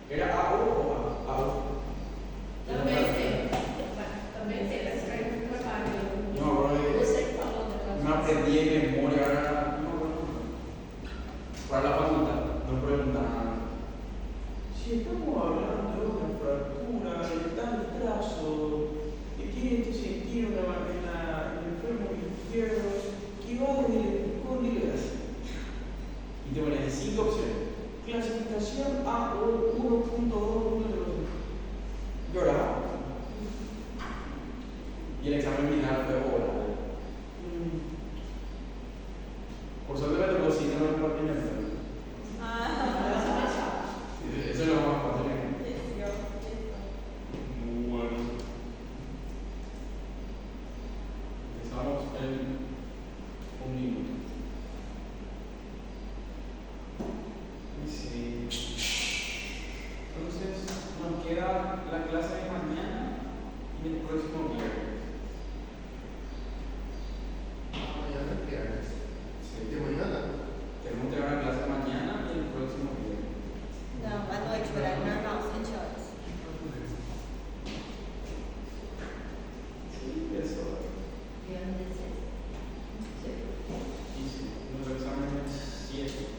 ¿Era AO o AO? Também tem. Também tem essa trabalho. Yo me acuerdo de. Você que falou daquela Me aprendí de memoria, ahora no me acuerdo. Para la facultad, no preguntaban. Si estamos hablando de una fractura de tal trazo que tiene este sentido en el fémur izquierdo que va desde el epicóndilo así. Y te ponen 5 opciones. Clasificación A o 1.2. Lloraba. Y el examen final fue oral. Por suerte me tocó cine, no me tocó en el frente. Eso es lo más fácil. Bueno. Empezamos en un minuto. Sí. Entonces, nos queda la clase de mañana y el próximo viernes. Mañana es viernes. Sí, de mañana. Tenemos que dar la clase mañana y el próximo viernes. Não, à noite, horário normal, 7 horas. Sí, eso. Viernes 16. Y sí, los exámenes 7.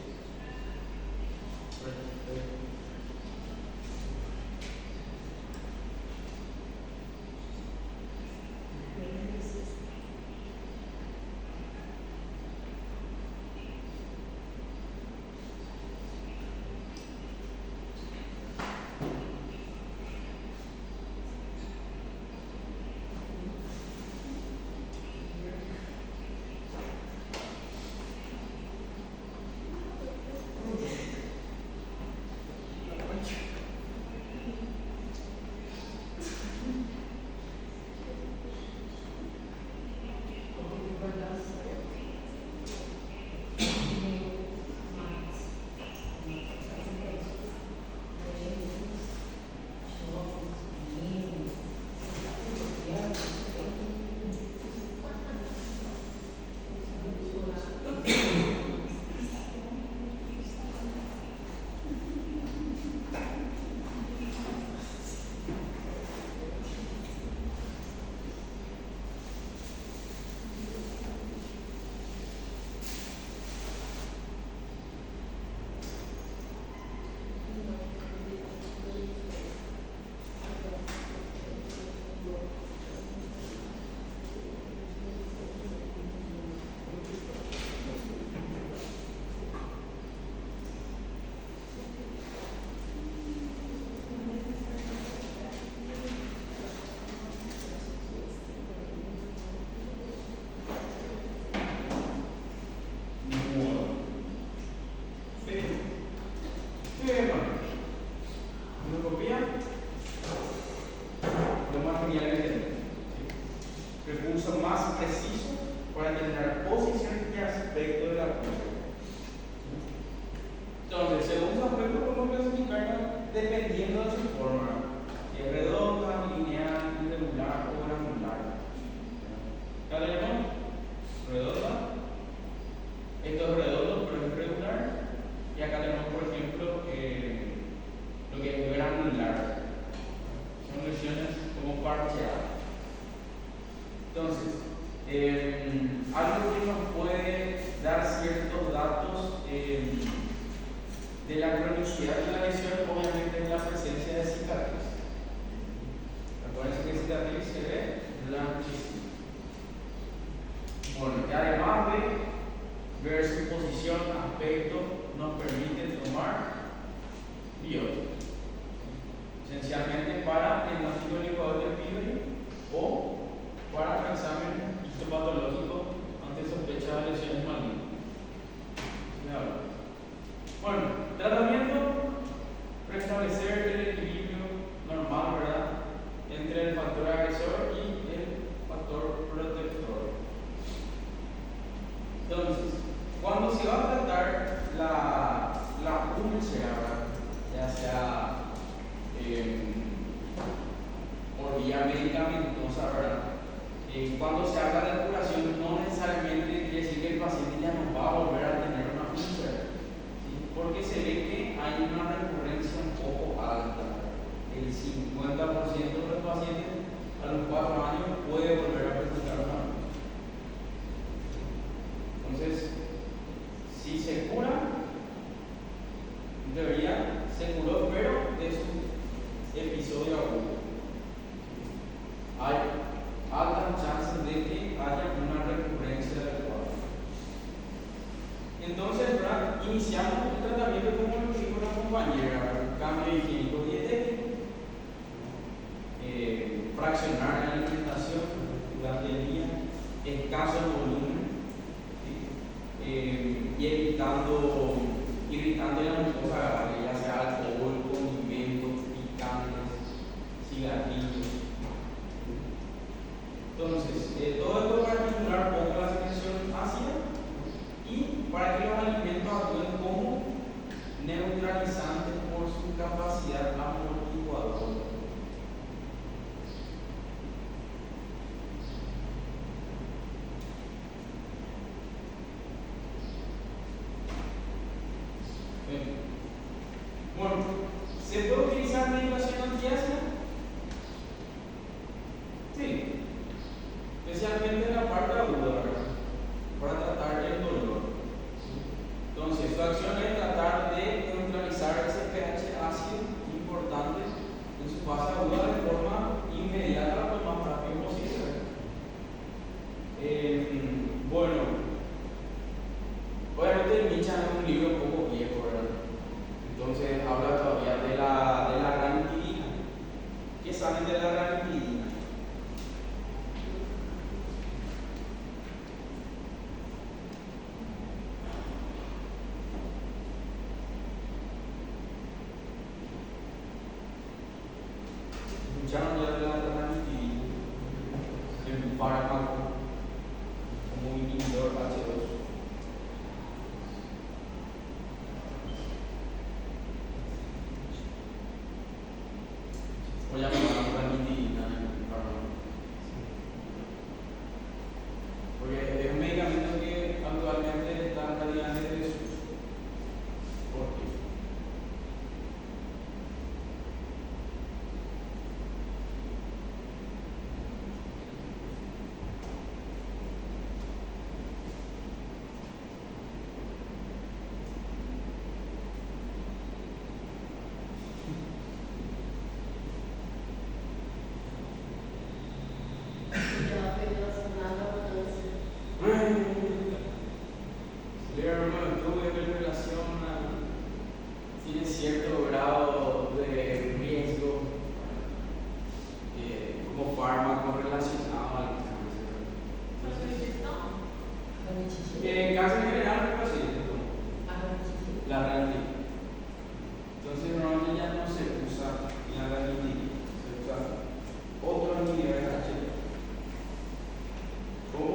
Recurso más preciso para determinar posición y aspecto de la cosa. Entonces, según su aspecto, podemos clasificarla dependiendo de su forma. Si es redonda, lineal, irregular o granular. Acá tenemos redonda. Esto es redondo, pero es irregular. Y acá tenemos, por ejemplo, lo que es granular. Son lesiones como parcheadas. Entonces, algo que nos puede dar ciertos datos de la cronicidad de la lesión, obviamente, es la presencia de cicatriz. Acuérdense que cicatriz se ve blanquísima. Bueno, y además de ver su posición, aspecto, nos permite tomar biópsias. Esencialmente para el diagnóstico del ecuador del píleo o para el examen histopatológico ante sospecha de lesiones malignas. Bueno, tratamiento, restablecer el equilibrio normal, ¿verdad?, entre el factor agresor y el factor protector. Entonces, cuando se va a tratar la úlcera, ya sea por vía medicamentosa, ¿verdad? Cuando se habla de curación, no necesariamente quiere decir que el paciente ya no va a volver a tener una úlcera, ¿sí? Porque se ve que hay una recurrencia un poco alta. ¿Se puede utilizar medicación antiácida? Sí, especialmente en la parte aguda, ¿verdad? Para tratar el dolor. Entonces, su acción es tratar de neutralizar ese pH ácido importante en su fase aguda de forma inmediata, lo más rápido posible. Bueno, obviamente el Michan es un libro un poco viejo, ¿verdad? Entonces habla todavía de la ranitidina. ¿Qué saben de la ranitidina? ¿Escucharon ya de la ranitidina? Es un fármaco como inhibidor H2. Voy a llamar ranitidina en el fármaco. Porque es un medicamento que actualmente está en realidad en desuso. ¿Por qué? Tiene cierto grado de riesgo como fármaco relacionado al cáncer. En cáncer en general, ¿qué pasa? La ranitidina. Entonces, normalmente ya no se usa la ranitidina, se usa otro inhibidor de H2, como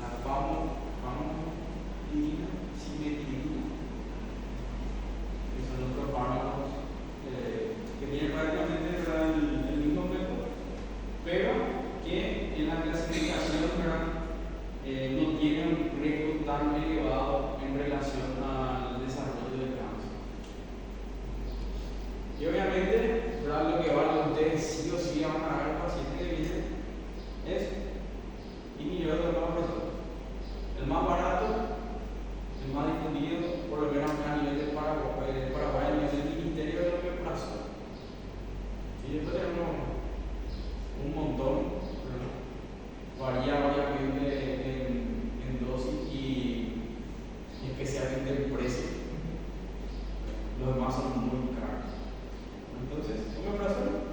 la famotidina, simetilina, que son otros fármacos que tienen prácticamente el mismo efecto, pero que en la clasificación, ¿verdad? No tienen un riesgo tan elevado en relación al desarrollo del cáncer. Y obviamente, ¿verdad? Lo que van ustedes sí o sí van a ver pacientes que vienen es inhibidor del vasopresor. El más barato, el más difundido, por lo menos a nivel de Paraguay, a nivel del Ministerio de Operación. Y después tenemos un montón, ¿verdad? Varía obviamente en dosis y especialmente en precio. Los demás son muy caros. Entonces, omeprazol.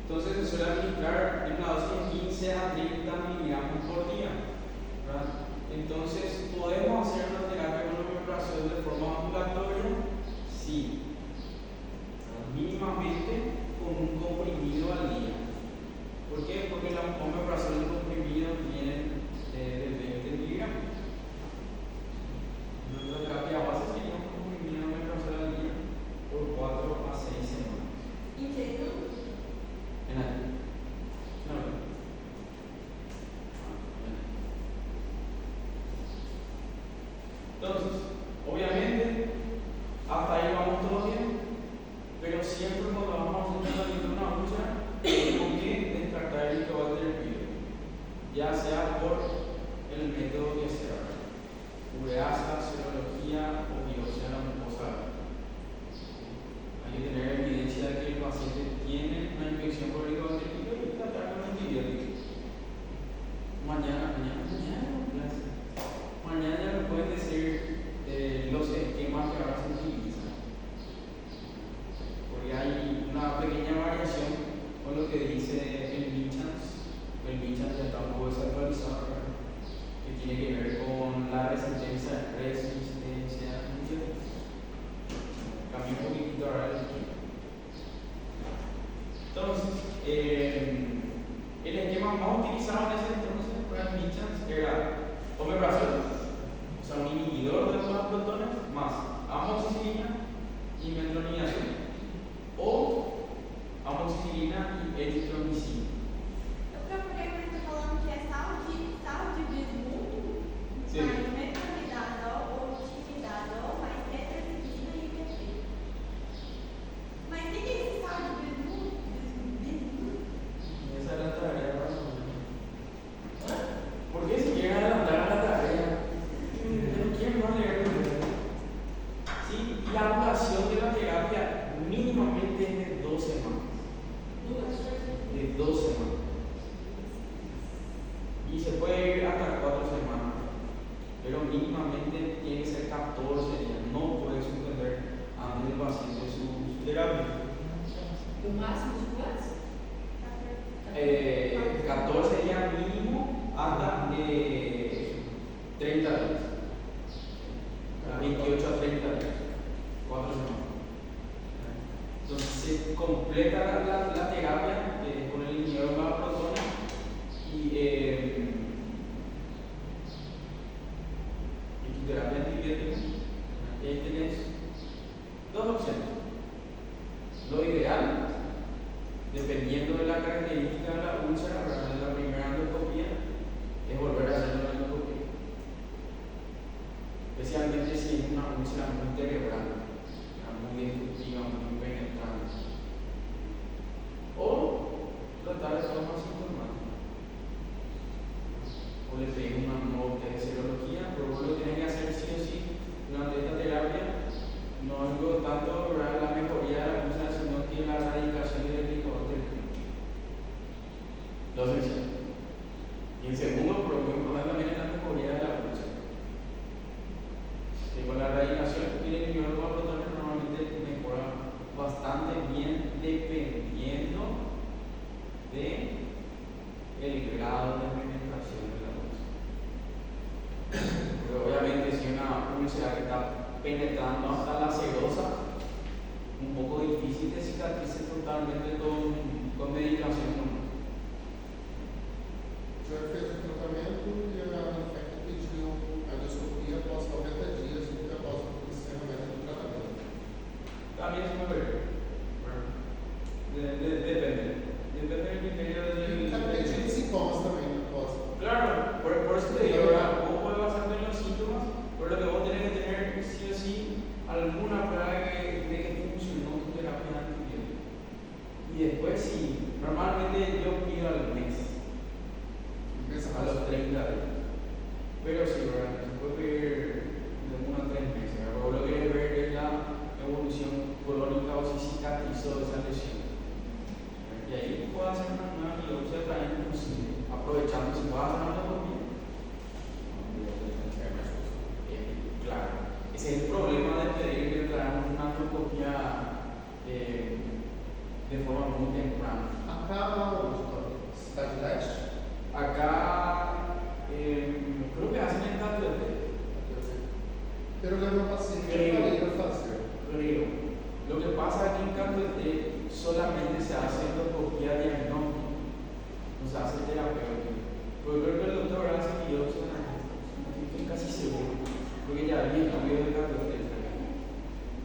Entonces se suele administrar en una dosis de 15 a 30 miligramos por día, ¿verdad? Entonces, ¿podemos hacer una terapia con omeprazol de forma ambulatoria? Sí, mínimamente con un comprimido al día. ¿Por qué? Porque el omeprazol y el comprimido tienen de 20 miligramos. Nuestra terapia base sería un comprimido de omeprazol al día por 4 a 6 semanas. ¿Y jejum? En año. No. Entonces, obviamente, hasta ahí vamos todo bien, pero siempre cuando vamos a hacer una úlcera, tenemos que descartar el itobaterpiro, ya sea por el método que sea, ureasa, serología o biopsia de la mucosa. Hay que tener evidencia de que el paciente tiene una infección por el itobaterpiro y tratar con antibióticos. Mañana ya me pueden decir los esquemas que ahora se utilizan, porque hay una pequeña variación con lo que dice el Michan ya está un poco desactualizado, ¿verdad? Que tiene que ver con la resistencia, cambia un poquitito ahora el esquema. Entonces, el esquema más utilizado en ese entonces para el Michan era omeprazol, o sea, un inhibidor de los protones, más amoxicilina y metronidazol, o amoxicilina y eritromicina. Eu procurei por isso falando que é sal de bismuto, Sim. mais metronidazol ou timidazol, mais Sí, y la duración de la terapia mínimamente es de 2 semanas. De 2 semanas. Y se puede ir hasta 4 semanas. Pero mínimamente tiene que ser 14 días. No puede suspender antes del paciente su terapia. O máximo de quantos? 14 días mínimo hasta 30 días. 28 a 30 días. 4 semanas. Entonces se completa la terapia con el inhibidor de la protona y tu terapia antibiótica. Y ahí tenés 2 opciones. Lo ideal, dependiendo de la característica de la úlcera, de la primera endoscopía, es volver a hacer una endoscopía. Especialmente si es una úlcera muy cerebral, muy destructiva, muy penetrante. O tratar de forma sintomática. O le pedís una nota de serología, pero vos lo tenés que hacer sí o sí durante esta terapia. No es tanto lograr la mejoría de la úlcera, sino que la erradicación del indicador del clínico. Lo esencial. Y el segundo, pero muy importante también, es la mejoría de la úlcera. Con la erradicación y el inhibidor de la protona normalmente mejora bastante bien dependiendo del grado de penetración de la úlcera. Pero obviamente si una úlcera que está penetrando hasta la serosa, un poco difícil de cicatrice totalmente con medicación. O senhor fez o tratamento e a infecta pediu a endoscopia após 90 dias após o encerramento do tratamento. También se puede ver. Depende. Depende del criterio del. Depende de sintomas também após. Claro, por eso te digo, ¿verdad? Vos puedes basarte en los síntomas, pero lo que vos tenés que tener sí o sí alguna prueba de que funcionó tu terapia antibiótica. Y después sí, normalmente yo pido al mes, a los 30 días. Pero sí, ¿verdad? Se puede pedir de 1 a 3 meses. Pero lo que querés ver es la evolución crónica o si cicatrizó esa lesión. Y ahí puedo hacer una nueva biopsia también, inclusive, aprovechando si vas a hacer una endoscopia. Claro, ese es el problema de pedir que traigamos una endoscopia de forma muy temprana. Acá, Cidade Leste, Acá, creo que hacen el Catlete. pero leva um paciente Creo. para ir a fazer. Creo. Lo que pasa es que en Catlete solamente se hace endoscopia diagnóstica, no se hace terapéutica. Pero creo que el doctor hace biopsia, estoy casi seguro, porque ya vi estudios de Catlete.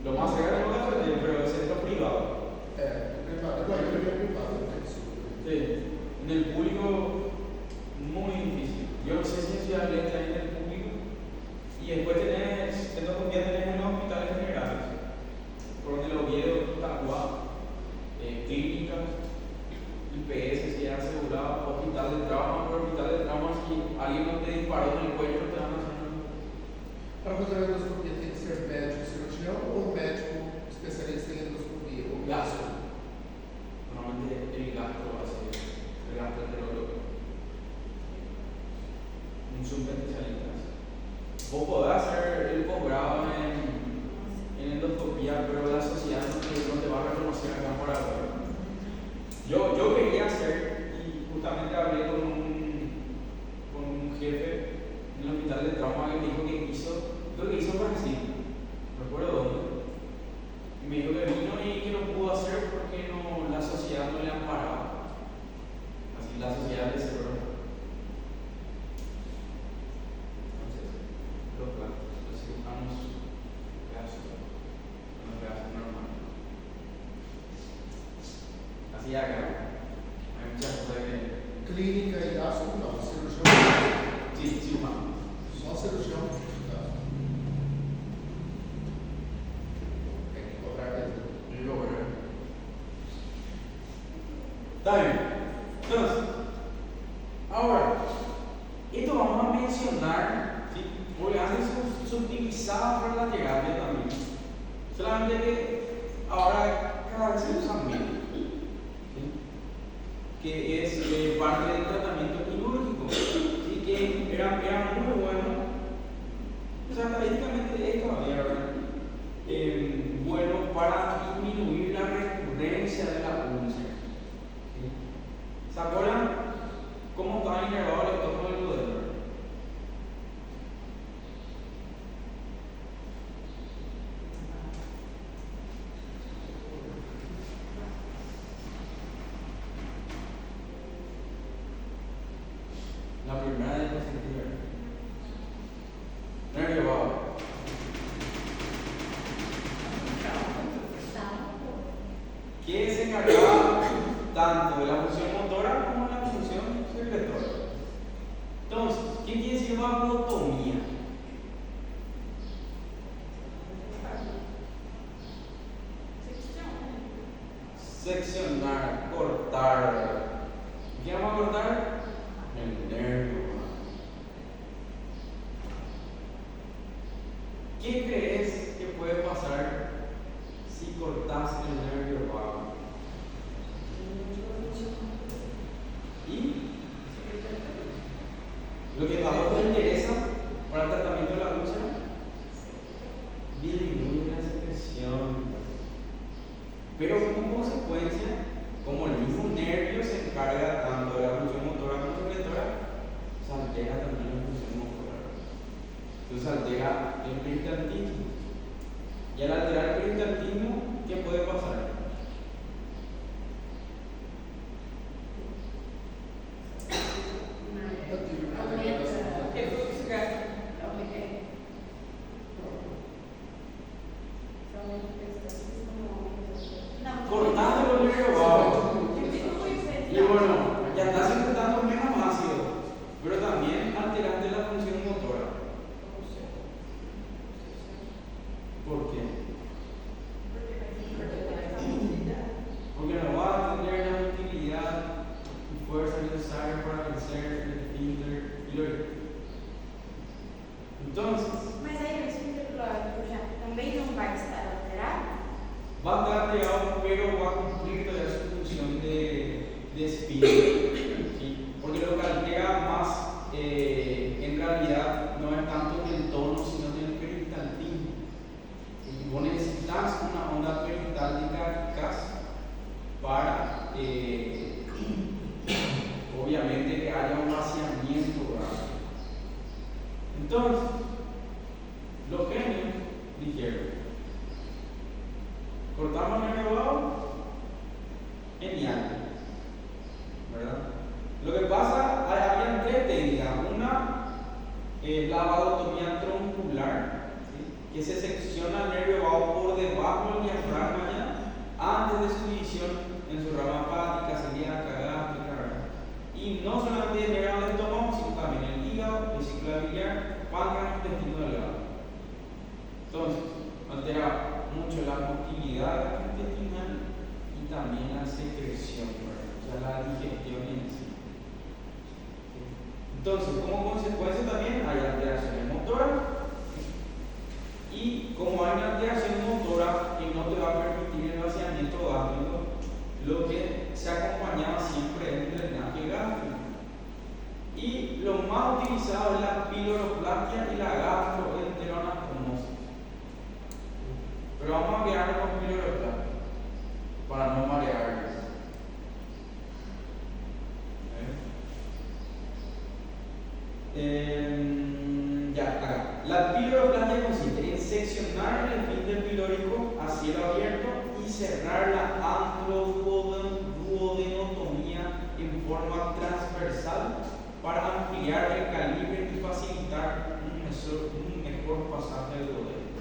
Lo más cercano es Catlete, pero el centro privado. Privado. Não, eu queria privado, eu tenho isso. Sí. En el público, muy difícil. Yo no sé si en Ciudad del Este hay en el público. Y después tenés, endoscopia tenés en los hospitales generales, por donde lo vieron, Tacuá, clínicas, IPS, si es asegurado, hospital de trauma, pero hospital de trauma, si alguien no te disparó en el cuello, te van a hacer una. Para fazer a endoscopia tem que ser médico cirurgião ou médico especialista em endoscopia? Ou Gastro. Normalmente el gastro va a ser el gastroenterólogo. Un subespecialista. Vos podés hacer el posgrado en endoscopía, pero la sociedad no te va a reconocer acá por ahora. Yo quería hacer, y justamente hablé con un jefe en el hospital de trauma que me dijo que creo que hizo Brasil, no recuerdo dónde. Y me dijo que vino y que no pudo hacer porque la sociedad no le amparaba. Así la sociedad le cerró. Entonces, los cirujanos gastos normales. Así acá, hay muchas cosas que. clínica e gastro, não. Cirurgião. Sí, cirujano. Só cirurgião. Tá. Tem que cobrar mesmo. Digo, bueno. Está bien. Entonces, ahora, esto vamos a mencionar, ¿sí? Porque antes se utilizaba para la terapia también. Solamente que ahora cada vez se usa menos, ¿sí? Que es parte del tratamiento quirúrgico, ¿sí? Que era muy bueno. O sea, estadísticamente es todavía, ¿verdad? Bueno para disminuir la recurrencia de la úlcera. ¿Sí? ¿Se acuerdan cómo está inervado el estómago del duodeno? La primera diapositiva. Nervio vago. Que se encargaba tanto de la función motora como de la función secretora. Entonces, ¿qué quiere decir vagotomía? Seccionar, cortar. ¿Qué vamos a cortar? El nervio. ¿Qué crees que puede pasar si cortas el nervio vago? Y lo que a vos te interesa para el tratamiento de la úlcera, disminuye la secreción. Pero como consecuencia, como el mismo nervio se encarga tanto de la función motora como secretora, se altera también la función motora. Entonces altera el peritantino. Y al alterar el peritantino, ¿qué puede pasar? Cortando los nervios vagos. Y bueno, ya estás intentando menos ácido, pero también alterando la función motora. ¿Por qué? Porque no va a tener la motilidad y fuerza necesaria para vencer el esfínter pilórico. Entonces, Mas aí o esfíncter pilórico já também não vai estar alterado? va a estar alterado, pero va a cumplir todavía su función de esfínter. ¿Sí? Porque lo que altera más, en realidad, no es tanto en el tono, sino en el peritantino. Y vos necesitas una onda peristáltica eficaz para, obviamente, que haya un vaciamiento, ¿verdad? Entonces, los genios dijeron: cortamos el nervio vago, genial, ¿verdad? Lo que pasa, había tres técnicas. Una, la vagotomía troncular, ¿sí? Que se secciona el nervio vago por debajo del diafragma ya, antes de su división en su rama hepática, celíaca, gástrica, ¿verdad? Y no solamente el nervio del estómago, sino también el hígado, vesícula biliar, páncreas, intestino delgado. Entonces, altera mucho la motilidad intestinal y también la secreción, ¿verdad? O sea, la digestión en sí. Entonces, como consecuencia también hay alteraciones motoras, y como hay una alteración motora que no te va a permitir el vaciamiento gástrico, lo que se acompañaba siempre es un drenaje gástrico. Y lo más utilizado es la piloroplastia y la gastroenteroanastomosis. Pero vamos a quedarnos con piloroplastia para no marearles. Ya, acá. La piloroplastia consiste en seccionar el esfínter pilórico a cielo abierto y cerrar la antropoduodenotomía en forma transversal para ampliar el calibre y facilitar un mejor pasaje del duodeno.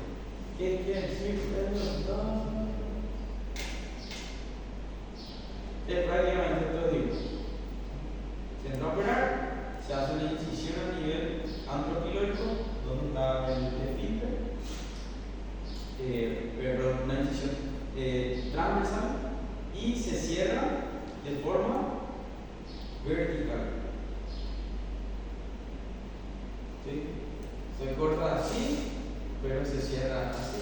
¿Qué quiere decir esto? Es prácticamente todo digo. Se entra a operar, se hace una incisión a nivel antropilórico, donde está el esfínter, perdón, una incisión transversal, y se cierra de forma vertical. ¿Sí? Se corta así, pero se cierra así.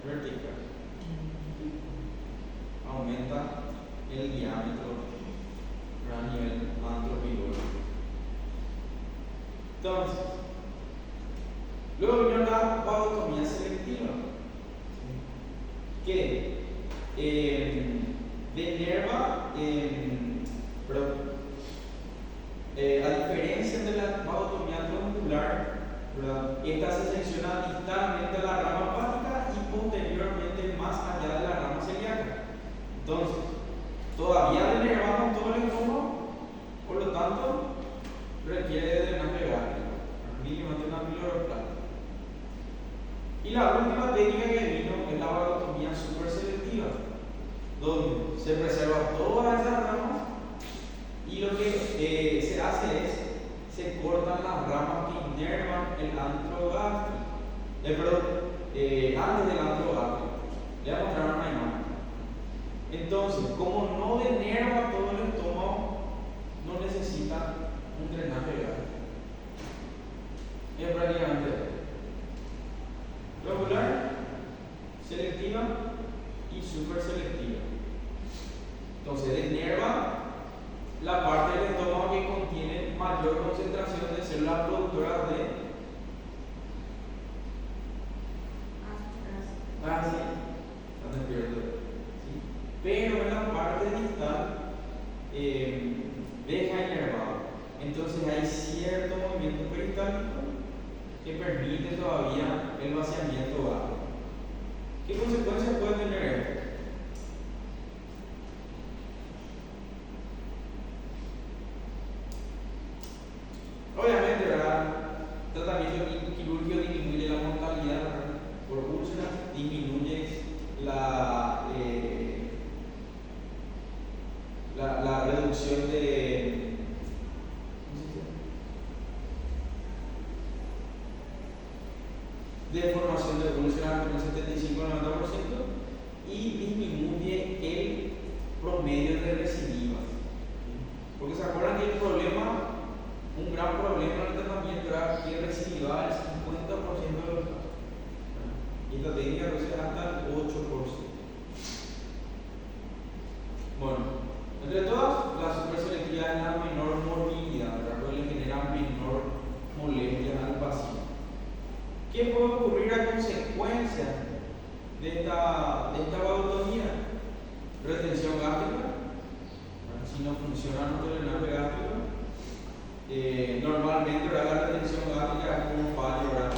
vertical. Aumenta el diámetro a nivel antropilógico. Entonces, luego vino la vagotomía selectiva, que denerva, a diferencia de la vagotomía troncular, ¿verdad? Esta se secciona distalmente a la rama hepática y posteriormente más allá de la rama celíaca. Entonces, todavía denervamos todo el estómago, por lo tanto, requiere de drenaje gástrico, mínimamente una piloroplastia. Y la última técnica que vino es la vagotomía superselectiva, donde se preserva todas esas ramas y lo que se hace es se cortan las ramas que inervan el antro gástrico, antes del antro gástrico. Le voy a mostrar una imagen. Entonces, como no denerva todo el estómago, no necesita un drenaje gástrico. Es prácticamente lobular, selectiva y superselectiva. Entonces, denerva la parte del estómago que contiene mayor concentración de células productoras de ¿sí? Pero en la parte distal deja inervado. Entonces hay cierto movimiento peristáltico que permite todavía el vaciamiento gástrico. ¿Qué consecuencias puede tener esto? Obviamente, ¿verdad? Tratamiento quirúrgico disminuye la mortalidad, ¿verdad? Por úlceras, disminuye la reducción de formación de úlceras entre un 75 al 90% y disminuye el promedio de recidivas. Porque se acuerdan que el problema, un gran problema en el tratamiento era que recidivaba el 50% de los casos. Y esta técnica reduce hasta el 8%. Bueno, entre todas, la superselectividad es la menor morbilidad, ¿verdad? Porque le genera menor molestia al paciente. ¿Qué puede ocurrir a consecuencia de esta vagotomía? Retención gástrica. Si no funciona nuestro drenaje gástrico, normalmente, ¿verdad? La retención gástrica es como un fallo, ¿verdad?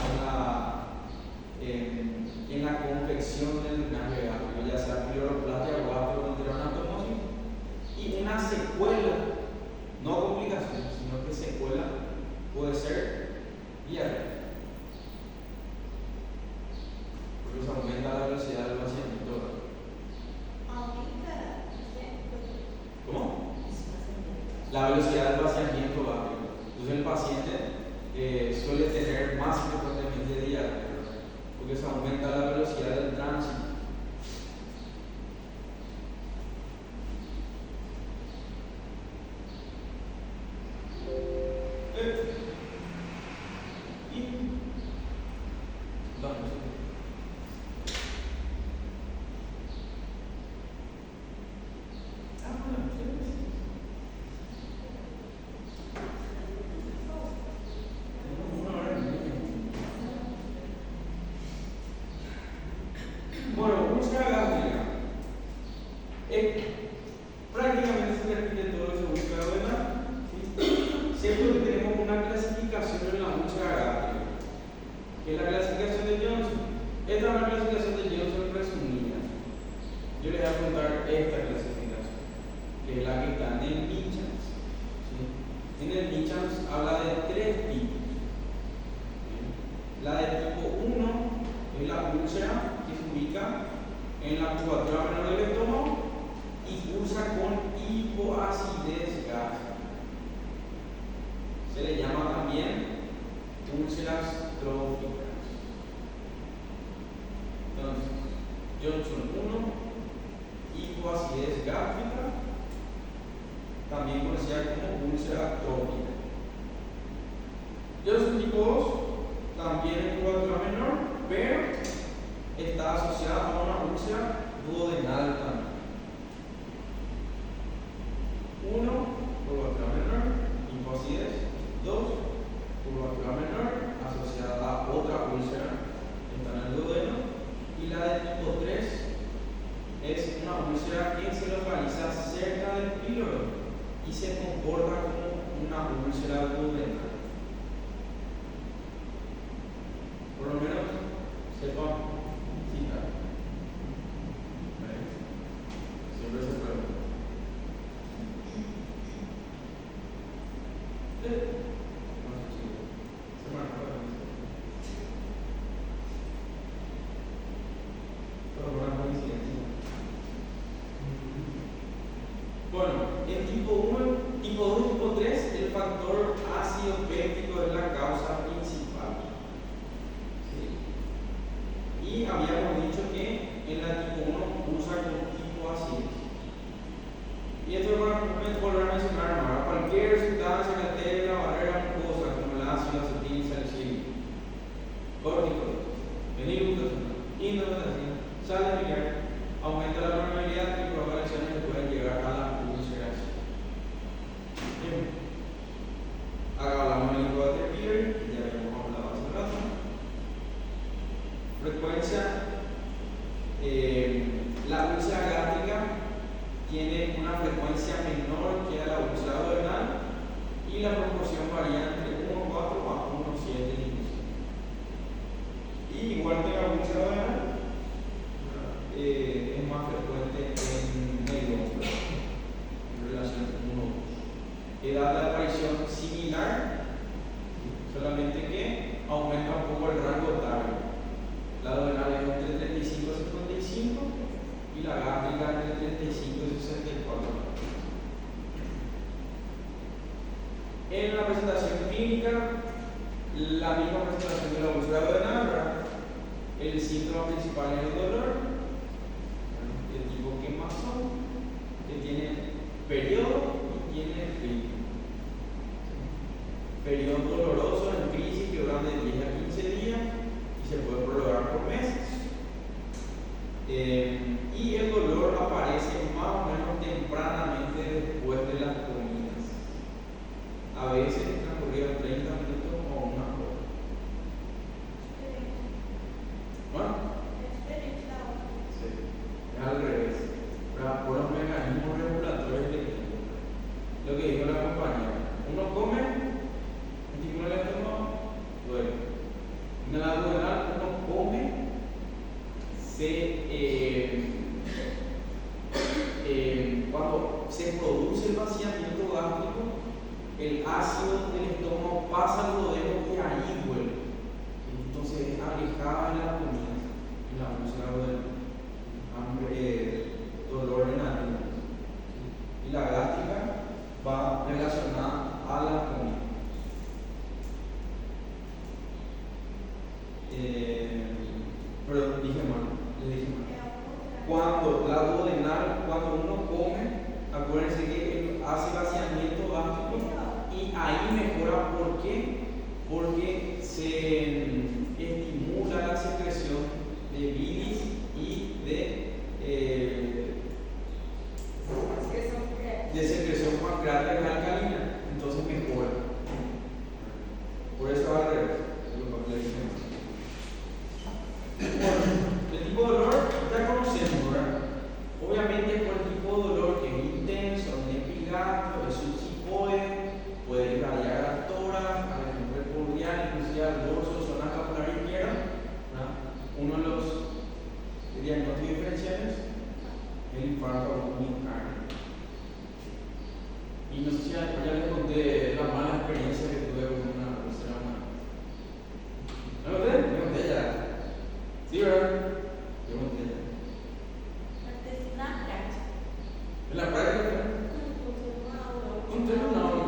En la confección del drenaje gástrico, ya sea piloroplastia o gastroenteroanatomosis, y una secuela, no complicación, sino que secuela puede ser diarrea, porque se aumenta la velocidad del vaciamiento. ¿Cómo? La velocidad del vaciamiento gástrico. Entonces el paciente suele tener más frecuentemente diarrea, porque se aumenta la velocidad del tránsito. Bueno, úlcera gástrica. Prácticamente se repite todo lo que se busca de verdad. Siempre que tenemos una clasificación en la úlcera gástrica, que es la clasificación de Johnson. Esta es una clasificación de Johnson resumida. Yo les voy a contar esta clasificación, que es la que está en el Michans. ¿Sí? En el Michans habla de 3 tipos. La de tipo 1 es la úlcera que se ubica en la curvatura menor del estómago y cursa con hipoacidez gástrica. Se le llama también úlceras tróficas. Entonces, Johnson 1, hipoacidez gástrica, también conocida como úlcera trófica. Johnson tipo 2, también en curvatura menor, pero está asociada a una úlcera duodenal también. 1, curvatura menor, hipoacidez. 2, curvatura menor asociada a otra úlcera que está en el duodeno. Y la de tipo 3 es una úlcera que se localiza cerca del píloro y se comporta como una úlcera duodenal. Por lo menos sepan citar. Siempre se pregunta. Bueno, en tipo 1, tipo 2 y tipo 3, el factor ácido péptico es la causa principal. ¿Sí? Y habíamos dicho que en la tipo 1 usa con tipo acidez. Y esto es volver a mencionar, ¿no? Cualquier sustancia que altere la barrera mucosa, como el ácido acetil salicílico, corticoides, fenilbutazona, indobutazona, sal de biliar, aumenta la permeabilidad y provoca lesiones que pueden llegar a las úlceras. Bien. Acá hablamos del Helicobacter pylori, que ya habíamos hablado hace rato. Frecuencia, la úlcera gástrica tiene una frecuencia menor que la úlcera duodenal y la proporción varía entre 1,4 a 1,7 inclusive. Y igual que la úlcera duodenal, es más frecuente en el hombre en relación con 1,2. Edad de aparición similar, solamente que aumenta un poco el rango etario. La duodenal es entre 35 y 55 y la gástrica entre 35 y 64. En la presentación clínica, la misma presentación de la úlcera duodenal, ¿verdad? El síntoma principal es el dolor, el tipo quemazón, que tiene periodo y tiene ritmo. Periodo doloroso en crisis que duran de 10 a 15 días y se puede prolongar por meses. Y el dolor aparece más o menos tempranamente después de las comidas. A veces transcurrido 30 minutos o una hora. ¿Bueno? Sí, es al revés. Por los mecanismos regulatorios del tiempo. Lo que dijo la compañera: uno come, estimula el estómago, duele. En la duodenal uno come, cuando se produce el vaciamiento gástrico, el ácido del estómago pasa al duodeno y ahí vuelve. Entonces es alejada de la comida, en la úlcera duodenal, dolor en la lengua. Y la gástrica va relacionada a la comida. Pero dije mal, les dije mal. Cuando la duodenal, cuando uno come, acuérdense que hace vaciamiento gástrico y ahí mejora. ¿Por qué? Porque se estimula la secreción de bilis y de secreción pancreática alcalina. Entonces mejora. Por eso al revés. El tipo de dolor ya conocemos, ¿verdad? Obviamente por el tipo de dolor que es intenso, es epigástrico, es subsicoide, puede irradiar al tórax, al ejemplo cordial, inclusive al dorso, zona capilar izquierda, ¿verdad? Uno de los diagnósticos diferenciales es el infarto agudo miocárdico. Y no sé si ya les conté la mala experiencia que tuve con una úlcera. ¿No lo conté? Me conté ya. Sí, ¿verdad? Yo conté ya. ¿En la práctica? Conté una hora.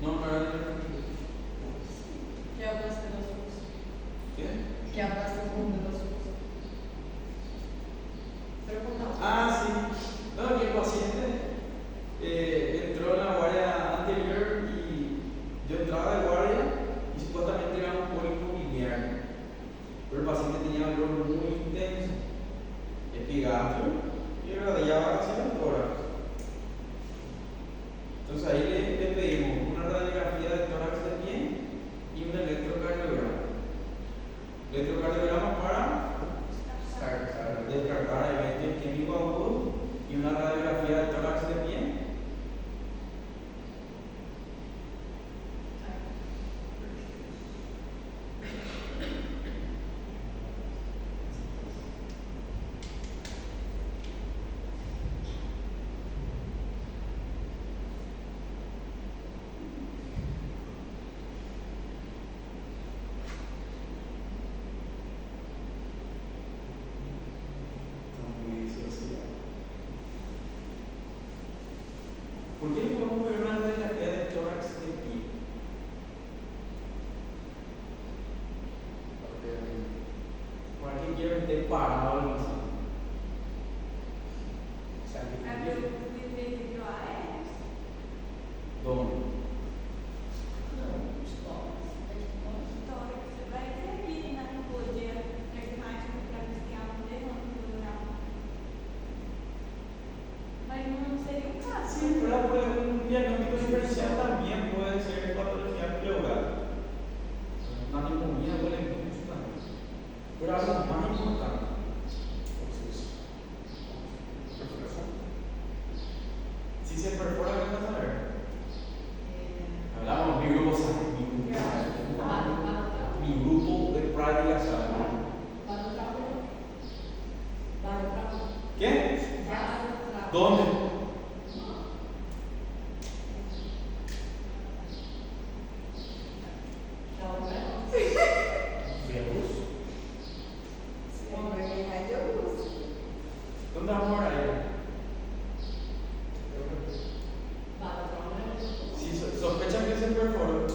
No, ¿verdad? ¿Qué hablaste de los ojos? ¿Qué? ¿Qué hablaste de los ojos? Pero Ah, sí. No, que el paciente entró en la guardia anterior y yo entraba de guardia y supuestamente era un pólipo biliar. tenía dolor muy intenso, epigastrio, y irradiaba hacia el tórax. Entonces ahí le pedimos una radiografía de tórax de pie y un electrocardiograma. Electrocardiograma para descartar eventos isquémicos agudos y una radiografía de tórax de pie. ¿Por qué no podemos ver una radiografía de tórax de pie? ¿Para qué quiero que esté parado algo así? ¿Dónde? Sí, pero un diagnóstico diferencial también puede ser patología pleural. Una neumonía duele mucho también. Pero algo más importante. Si se perfora, ¿qué vas a ver? Hablamos de mi grupo sanguíneo. Mi grupo de práctica sanguínea. ¿Qué? ¿Dónde? ¿Dónde vamos a ir? Si sospechan que se perforó,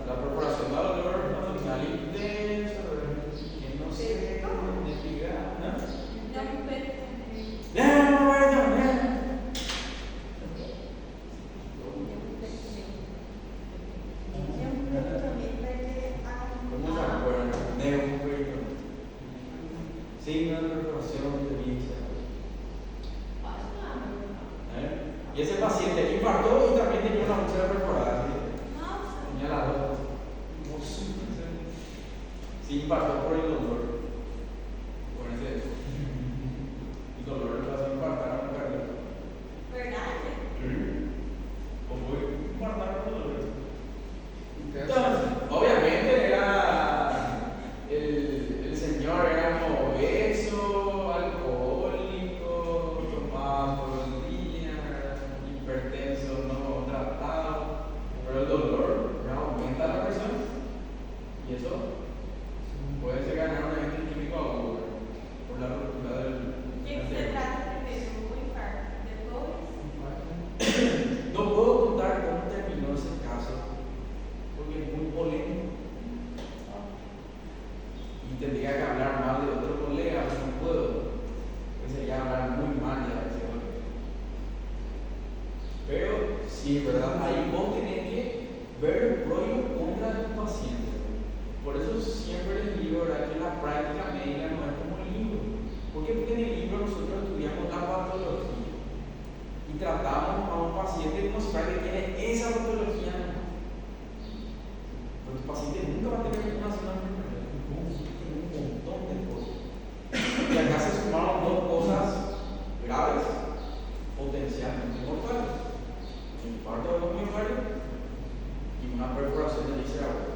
la perforación da dolor abdominal intenso, que no se desliga, ¿no? ¿Cómo se acuerdan? Neumoperitoneum. Signo de perforación de vísceras. Y ese paciente infartó y también tenía una úlcera perforada. Tenía las dos. Sí, infartó por el dolor. Por ese el dolor le pasó a infartar a un cardíaco. O fue infartar por dolor. Entonces, obviamente era el señor era como obeso, alcohólico, tomaba todos los días, hipertenso, no tratado, pero el dolor aumenta la presión y eso puede ser ganar un evento isquémico agudo por la ruptura del. No puedo contar cómo terminó ese caso porque es muy polémico y tendría que hablar mal de otro colega, pero no puedo, pues sería hablar muy mal de ese colega. Pero sí, ¿verdad? Ahí vos tenés que ver el pro y el contra de tu paciente. Por eso siempre les digo, ¿verdad?, que la práctica médica no es como el libro. ¿Por qué? Porque en el libro nosotros estudiamos la patología y tratamos a un paciente como si fuera que tiene esa patología. Pero tu paciente nunca va a tener una sola enfermedad, tiene un montón de cosas. Y acá se sumaron dos cosas graves, potencialmente mortales: un infarto de miocardio y una perforación de víscera.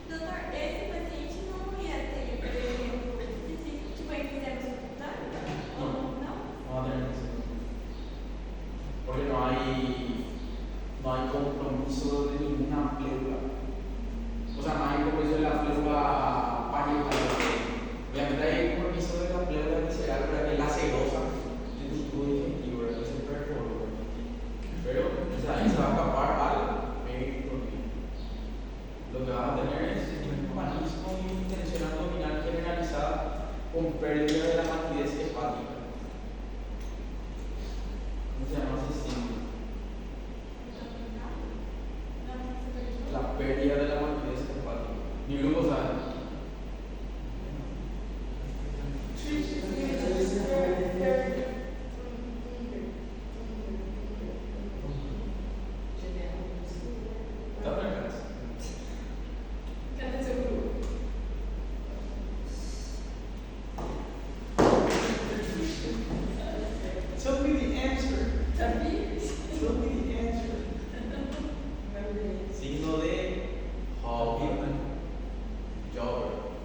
Doutor, esse paciente não ia ter tipo a infecção hospital? Ou não? No va a tener eso. Porque no hay compromiso de ninguna pleura. O sea, no hay compromiso de la pleura parietal. Obviamente hay compromiso de la pleura visceral, para que la serosa de tu tubo digestivo, que se perforó. Pero, o sea, ahí se va a escapar al peritoneum. Lo que vas a tener es un humanismo y tensión abdominal generalizada con pérdida de la matidez hepática. ¿Cómo se llama ese síndrome? La pérdida de la matidez hepática. Ni grupo sabe.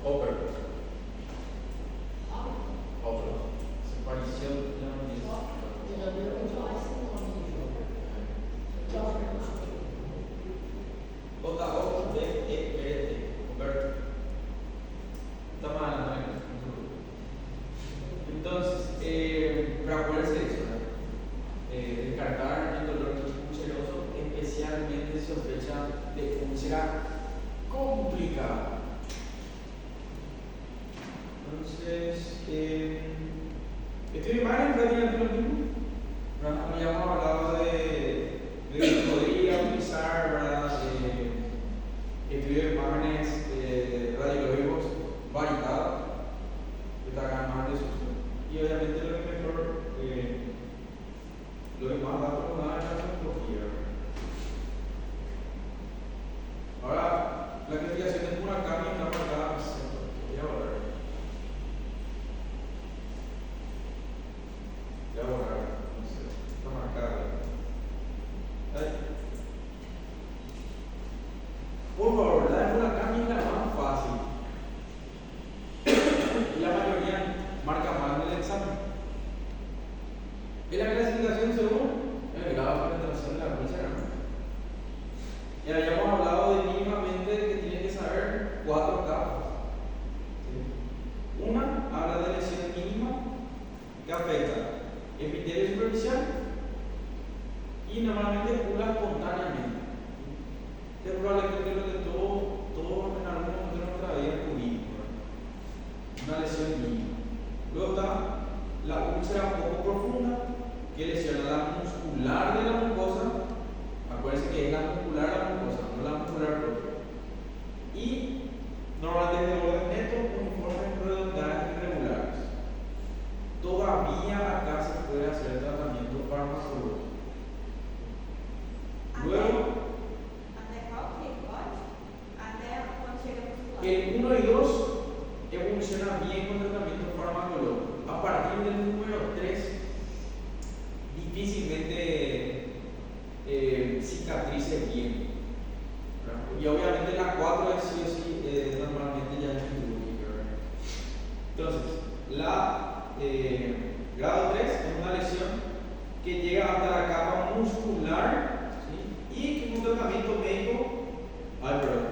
Upper. Upper. Se pareció la misma. E a minha continuação no jogo. J-O-D-E-R-T. Upper. Está mal, ¿no? Entonces, para poder hacer eso, descartar el dolor ulceroso, especialmente si sospecha de úlcera complicada. Entonces, estoy mal en prácticamente lo mismo. Como ya hemos hablado de que podría utilizar, ¿verdad? Estudio de imágenes radiológicos variados, que te hagan más de susto. Y obviamente lo que mejor, lo que más datos nos da es la radiología. Ahora, la clasificación de Murakami está marcada en centro. Voy a borrar. Voy a borrar. No sé. Está marcada. Ahí. Por favor, la de Murakami es la más fácil. Y la mayoría marca mal en el examen. Es la clasificación según el grado de penetración de la úlcera, ¿no? Y habíamos hablado de mínimamente que tiene que saber 4 capas. ¿Sí? Una habla de lesión mínima que afecta epitelio superficial y normalmente cura espontáneamente. Es probablemente lo que todos en algún momento de nuestra vida tuvimos, una lesión mínima. Luego está la úlcera poco profunda, que lesiona la muscular de la mucosa. Acuérdense que es la muscular de la mucosa, no la muscular propia. Y normalmente de orden neto, uniformes redondeadas y irregulares. Todavía acá se puede hacer tratamiento farmacológico. Luego, el 1 y 2 evoluciona bien con tratamiento farmacológico. A partir del número 3, difícilmente cicatrice bien. Y obviamente la 4 es sí o sí, normalmente ya es quirúrgica. Entonces, la grado 3 es una lesión que llega hasta la capa muscular, ¿sí? Y que un tratamiento médico. Ay, perdón.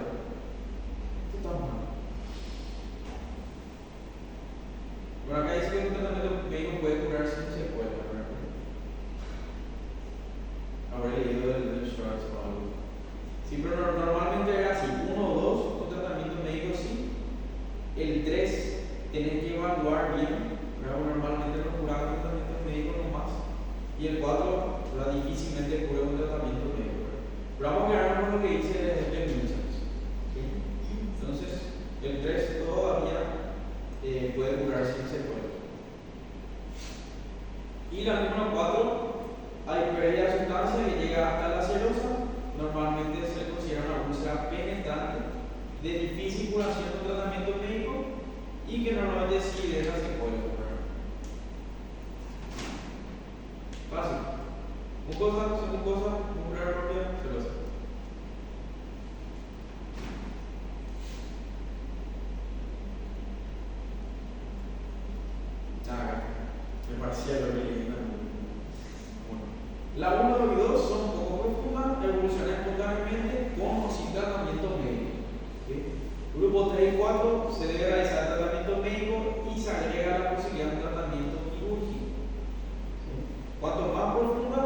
Esto está mal. Bueno, acá dice que un tratamiento médico puede curar sin secuelas, ¿verdad? Habré leído del Schwartz o algo. Sí, pero normalmente era así: 1 o 2, un tratamiento médico sí. El 3, tenés que evaluar bien, ¿verdad? Normalmente no curaba un tratamiento médico nomás. Y el 4, ¿verdad? Difícilmente cura un tratamiento médico, ¿verdad? Pero vamos a quedarnos con lo que dice de Wilson. ¿Sí? Entonces, el 3 todavía puede curar sin secuelas. Y la número 4, hay pérdida de sustancia que llega hasta la serosa. Normalmente se considera una úlcera penetrante de difícil curación con tratamiento médico y que normalmente sí deja secuelas. Fácil. Según cosa, muscular propia, serosa. Me parecía lo que leí. La 1 y 2 son poco profundas, evolucionan espontáneamente con o sin tratamiento médico. ¿Sí? Grupo 3 y 4 se debe realizar tratamiento médico y se agrega la posibilidad de un tratamiento quirúrgico. ¿Sí? Cuanto más profunda,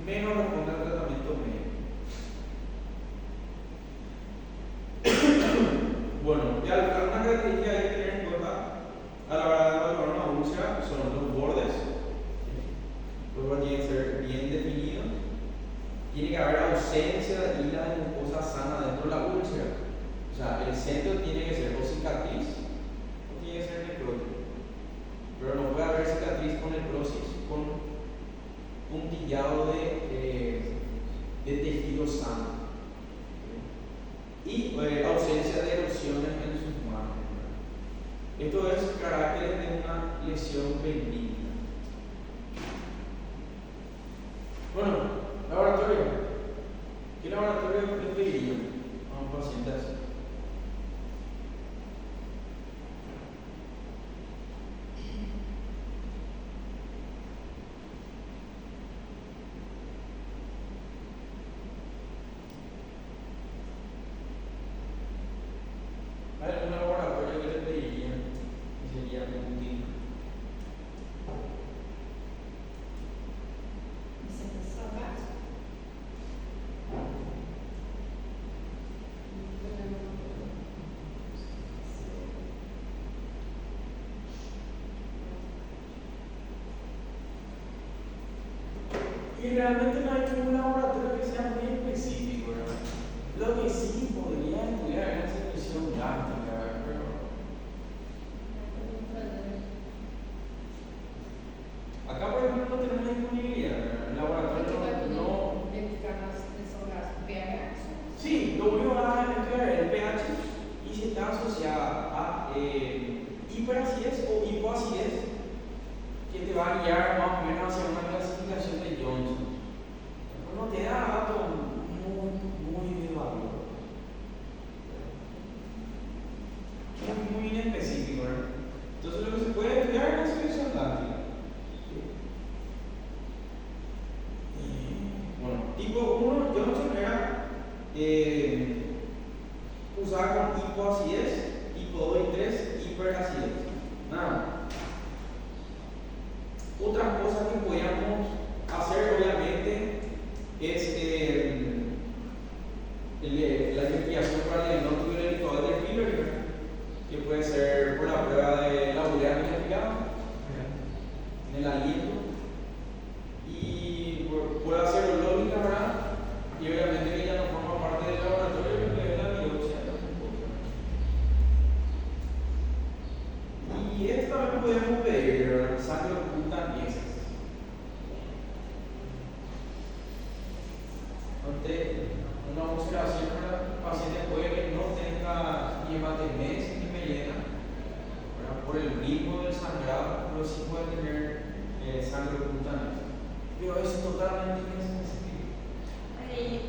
menos responde al tratamiento médico. Bueno, y algunas características hay que tener en cuenta a la hora de evaluar una úlcera son los bordes. Los bordes tienen que ser bien definidos. Tiene que haber ausencia de hila de mucosa sana dentro de la úlcera. O sea, el centro tiene que ser o cicatriz o tiene que ser necrótico. Pero no puede haber cicatriz con necrosis, con puntillado de tejido sano. Y ausencia de erosiones en sus márgenes. Esto es carácter de una lesión benigna. Bueno, laboratorio. ¿Qué laboratorio le pediría a un paciente así? Y realmente no hay ningún laboratorio que sea muy específico, ¿verdad? Lo que sí podría estudiar es la selección gástrica, ¿verdad? Pero acá, por ejemplo, no tenemos disponibilidad, ¿verdad? El laboratorio no. Sí, lo único que van a estudiar es el pH y si está asociada a hiperacidez o hipoacidez, que te va a guiar más o menos hacia una clasificación de Johnson. No te da datos muy de valor. Muy inespecífico, ¿verdad? Entonces lo que se puede estudiar es la selección gástrica. Bueno, tipo 1, Johnson era usada con hipoacidez, tipo 2 y 3, hiperacidez. Nada. Otras cosas que podríamos hacer, obviamente, es la investigación para el diagnóstico del indicador del pylori, que puede ser por la prueba de la urea modificada en el aliento y pruebas serológicas, ¿verdad? Y obviamente que ya no forma parte del laboratorio, que es la biopsia. Y esto también podemos pedir sangre oculta en heces. Una observación para el paciente puede que no tenga ni hematemesis ni melena, ¿verdad? Por el ritmo del sangrado, pero sí puede tener sangre oculta en heces. Pero es totalmente inespecífico.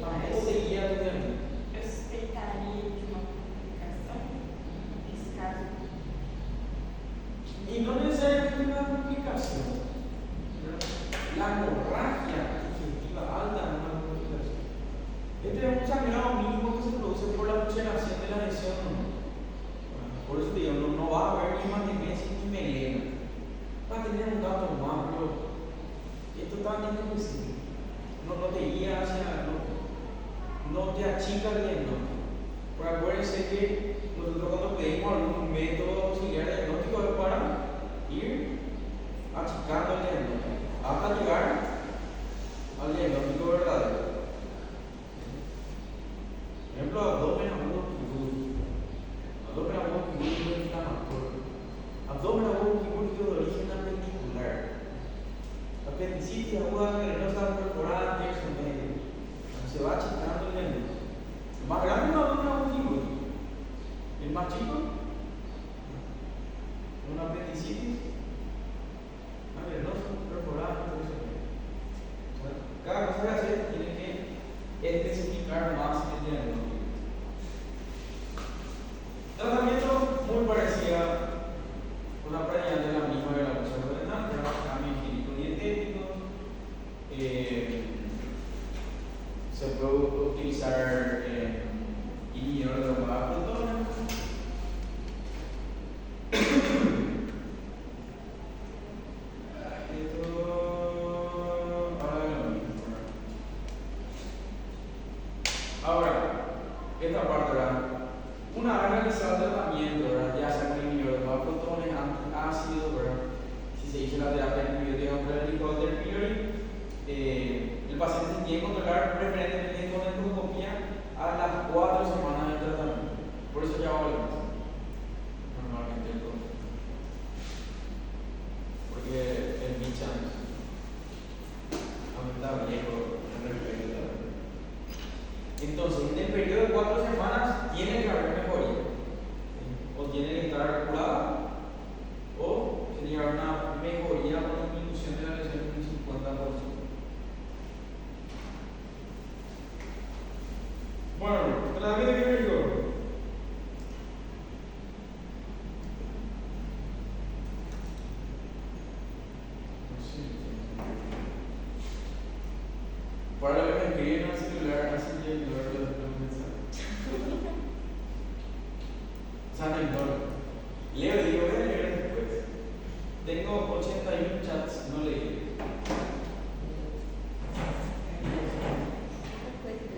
Tampoco te guía tu diagnóstico. Eu suspeitaria de uma complicação nesse caso. Y no necesariamente una complicación. La hemorragia digestiva alta no es una complicación. Este es un sangrado mínimo que se produce por la oxigenación de la lesión. Por eso te digo, no va a haber ni hematemesis ni melena. Va a tener un dato más, pero es totalmente específico. No te guía hacia, no te achica el diagnóstico. Porque acuérdense que nosotros cuando pedimos algún método auxiliar diagnóstico es para ir achicando el diagnóstico hasta llegar al diagnóstico verdadero. Por ejemplo, abdomen agudo quirúrgico. Abdomen agudo quirúrgico inflamatorio. Abdomen agudo quirúrgico de origen apendicular. Apendicitis aguda venenosa perforada en tercio medio. Se va achicando el diagnóstico. El más grande es un abdomen agudo quirúrgico. El más chico, una apendicitis venenosa perforada en tercio medio. Cada cosa que hacer tiene que especificar más el diagnóstico. Tratamiento muy parecido con la práctica de la misma de la función renal, cambio higiénico dietético. Se puede utilizar inhibidores de hormonas protonas. Ahora, esta parte, ¿verdad? Una vez realizado el tratamiento, ¿verdad? Ya sea con inhibidores de protones, ácido, ¿verdad? Si se hizo la terapia antibiótica contra el indicador del pylori, el paciente se tiene que controlar preferentemente con endoscopía a las 4 semanas del tratamiento. Por eso ya va a volver. Normalmente el control. Porque el Michan está viejo en el periodo. Entonces, en el periodo de 4 semanas tiene que haber mejoría. O tiene que estar curado, o tiene que haber una mejoría con disminución de la lesión en un 50%. Bueno, tratamiento quirúrgico. Para lo que me escriben en el celular, así que ignoro los mensajes. O sea, no ignoro. Leo y digo, voy a leer después. Tengo 81 chats, no leí.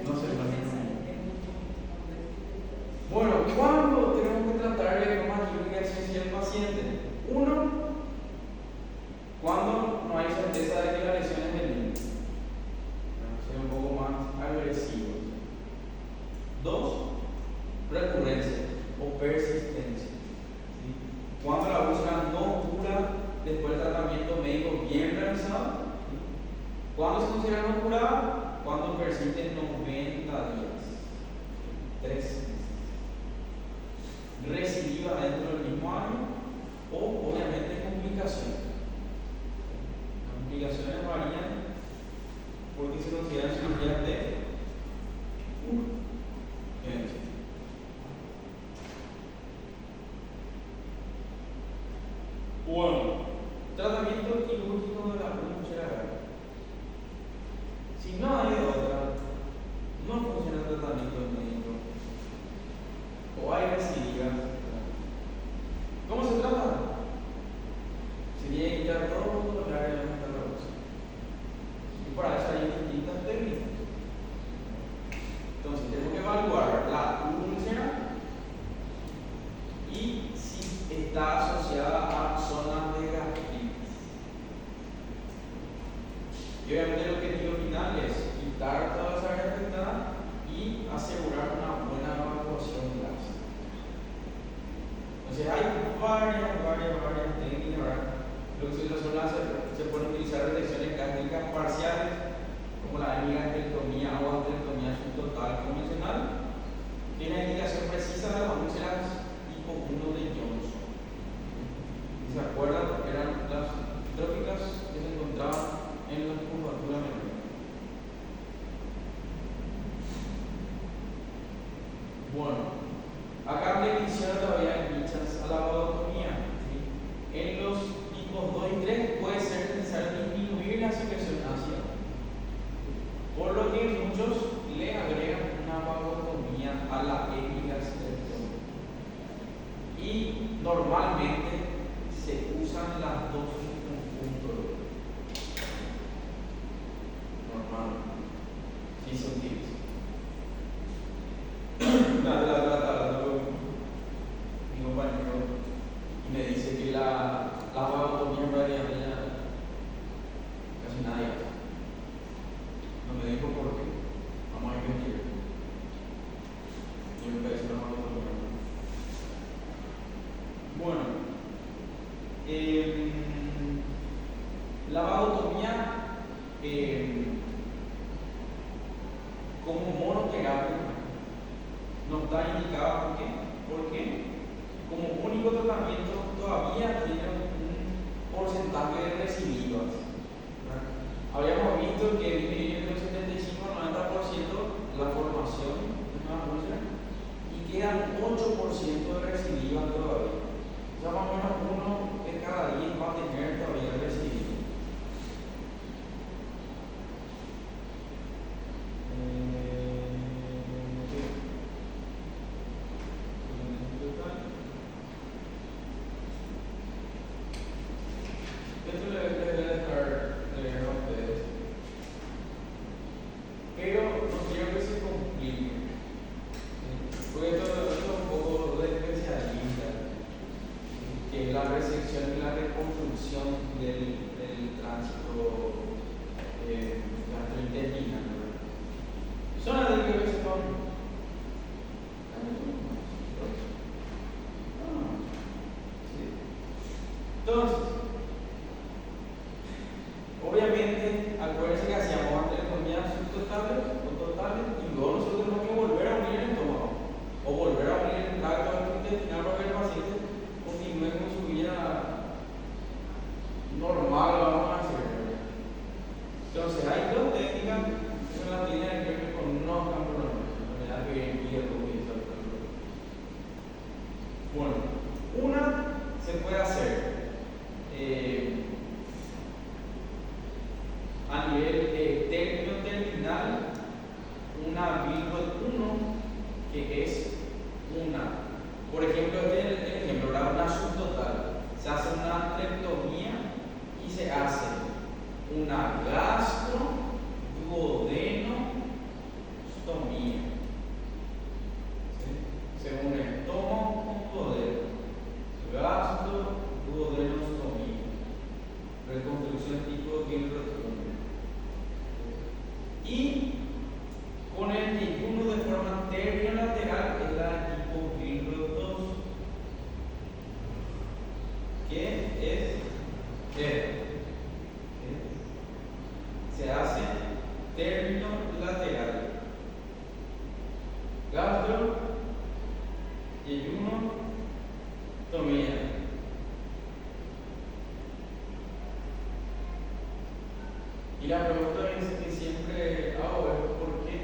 No sé, bueno, ¿cuándo tenemos que tratar de forma quirúrgica esencial al paciente? Uno, cuando no hay certeza de que la lesión es benigna. ¿Cuándo se considera no curada? Cuando persiste 90 días, 3 meses. Recidiva dentro del mismo año o obviamente complicaciones. Las complicaciones varían porque se consideran cirugías de urgencia. Bueno, tratamiento quirúrgico de la pulmonía grave. Si no hay otra, no funciona el tratamiento médico o hay recidiva. ¿Cómo se trata? Se tiene que quitar todo lo que hay en la cabeza. Y para eso hay distintas técnicas. Entonces, tenemos que evaluar la úlcera y si está asociada a zonas de gastritis. Y obviamente el objetivo final es quitar toda esa área afectada y asegurar una buena evacuación gástrica. Entonces hay varias técnicas, ¿verdad? Lo que se pueden utilizar resecciones gástricas parciales, como la hemigastrectomía o astrectomía subtotal convencional, tiene la indicación precisa de las úlceras tipo 1 de Johnson. ¿Se acuerdan? Eran las tróficas que se encontraban en la curvatura menor. Bueno, acá le hicieron todavía fichas a la vagotomía. ¿Sí? En los tipos 2 y 3 puede ser necesario disminuir la secreción ácida, por lo que muchos le agregan una vagotomía a la hemigastrectomía. Y normalmente se usan las dos en conjunto. Normalmente. Sí se utiliza. Mi compañero y me dice que la vagotomía en realidad casi nadie hace. No me dijo por qué. Vamos a investigar. Yo me parece una vagotomía. Bueno, la vagotomía como monoterapia no está indicada. ¿Por qué? Porque como único tratamiento todavía tiene un porcentaje de recidivas. Habíamos visto que disminuye del 75 al 90% la formación de una úlcera y quedan 8% de recidivas todavía. O sea, más o menos uno de cada 10 va a tener todavía recidiva. Esto le voy a dejar leer a ustedes, pero no quiero que se complique, porque esto es un poco de especialista, que es la resección y la reconstrucción del tránsito gastrointestinal. ¿Son de que se toman? Entonces, obviamente, acuérdense que hacíamos astrectomías subtotales o totales y luego nosotros tenemos que volver a unir el estómago o volver a unir el tracto gastrointestinal para que el paciente continúe con su vida normal, vamos a decir. Entonces, hay dos técnicas que son las técnicas que con unos campos normales, la que hierro y eso. Bueno, una se puede hacer a nivel terminal, una Bilbot 1, que es una, por ejemplo, este es el ejemplo, una subtotal. Se hace una astrectomía y se hace una gastroduodenostomía. ¿Sí? Se une estómago con duodeno. Gastroduodenostomía. Reconstrucción tipo Gilbert-Hummel. Y con el yeyuno de forma terminolateral es la tipo Gilbert 2, que es se hace Tomilla. Y la pregunta que siempre hago es ¿por qué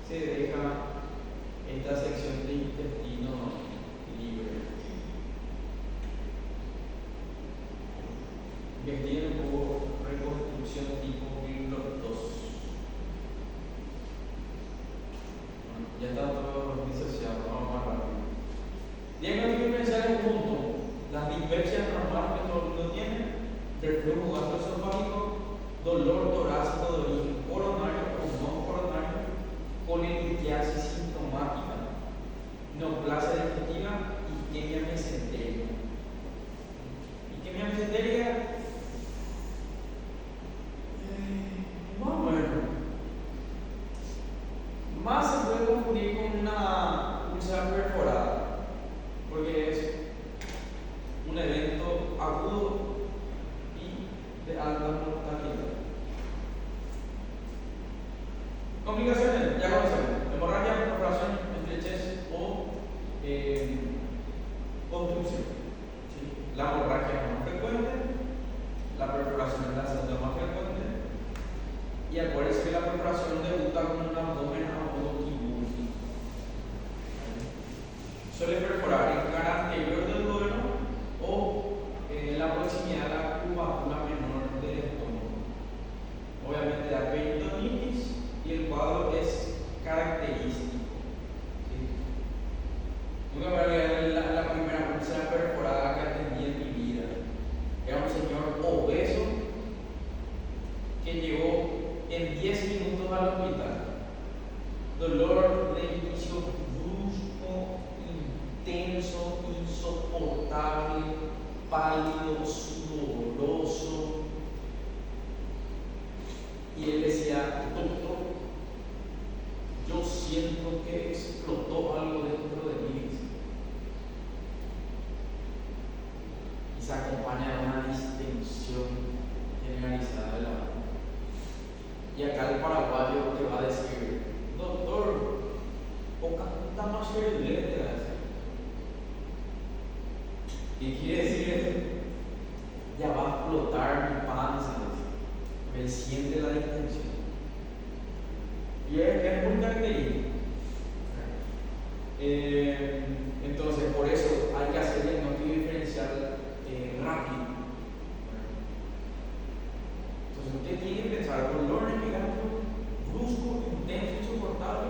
se deja esta sección de intestino libre? Investiguen un poco reconstrucción tipo Greenlock 2. Bueno, ya están todos disociados, vamos más rápido. Diagnóstico diferencial es un punto. Las dispepsias normales que todo el mundo tiene, reflujo gastroesofágico, dolor torácico de origen coronario o no coronario, colelitiasis sintomática, neoplasia digestiva, isquemia mesentérica. Isquemia mesentérica, más o menos. Más se puede confundir con una úlcera perforada, porque es un evento agudo y de alta mortalidad. Complicaciones, ya conocemos: hemorragia, perforación, estrechez o obstrucción. ¿Sí? La hemorragia es más frecuente, la perforación es la segunda más frecuente, y acuérdense que la perforación debuta con un abdomen agudo quirúrgico. Suele perforar en cara anterior del duodeno o en la proximidad de la curvatura menor del estómago. Obviamente da peritonitis y el cuadro es característico. ¿Sí? Yo me voy a leer la primera úlcera perforada que atendí en mi vida. Era un señor obeso que llegó en 10 minutos al hospital. Dolor de inicio brusco, intenso, insoportable, pálido, sudoroso. Y él decía: doctor, yo siento que explotó algo dentro de mí. Y se acompaña de una distensión generalizada de la mano. Y acá el paraguayo te va a decir: doctor, poca puta más cerebrete, te va a decir. ¿Qué quiere decir eso? Ya va a explotar mi panza, me siente la distensión. Y es muy característico. Entonces, por eso hay que hacer el diagnóstico diferencial rápido. Entonces, usted tiene que pensar: dolor en el gastro, brusco, intenso, insoportable.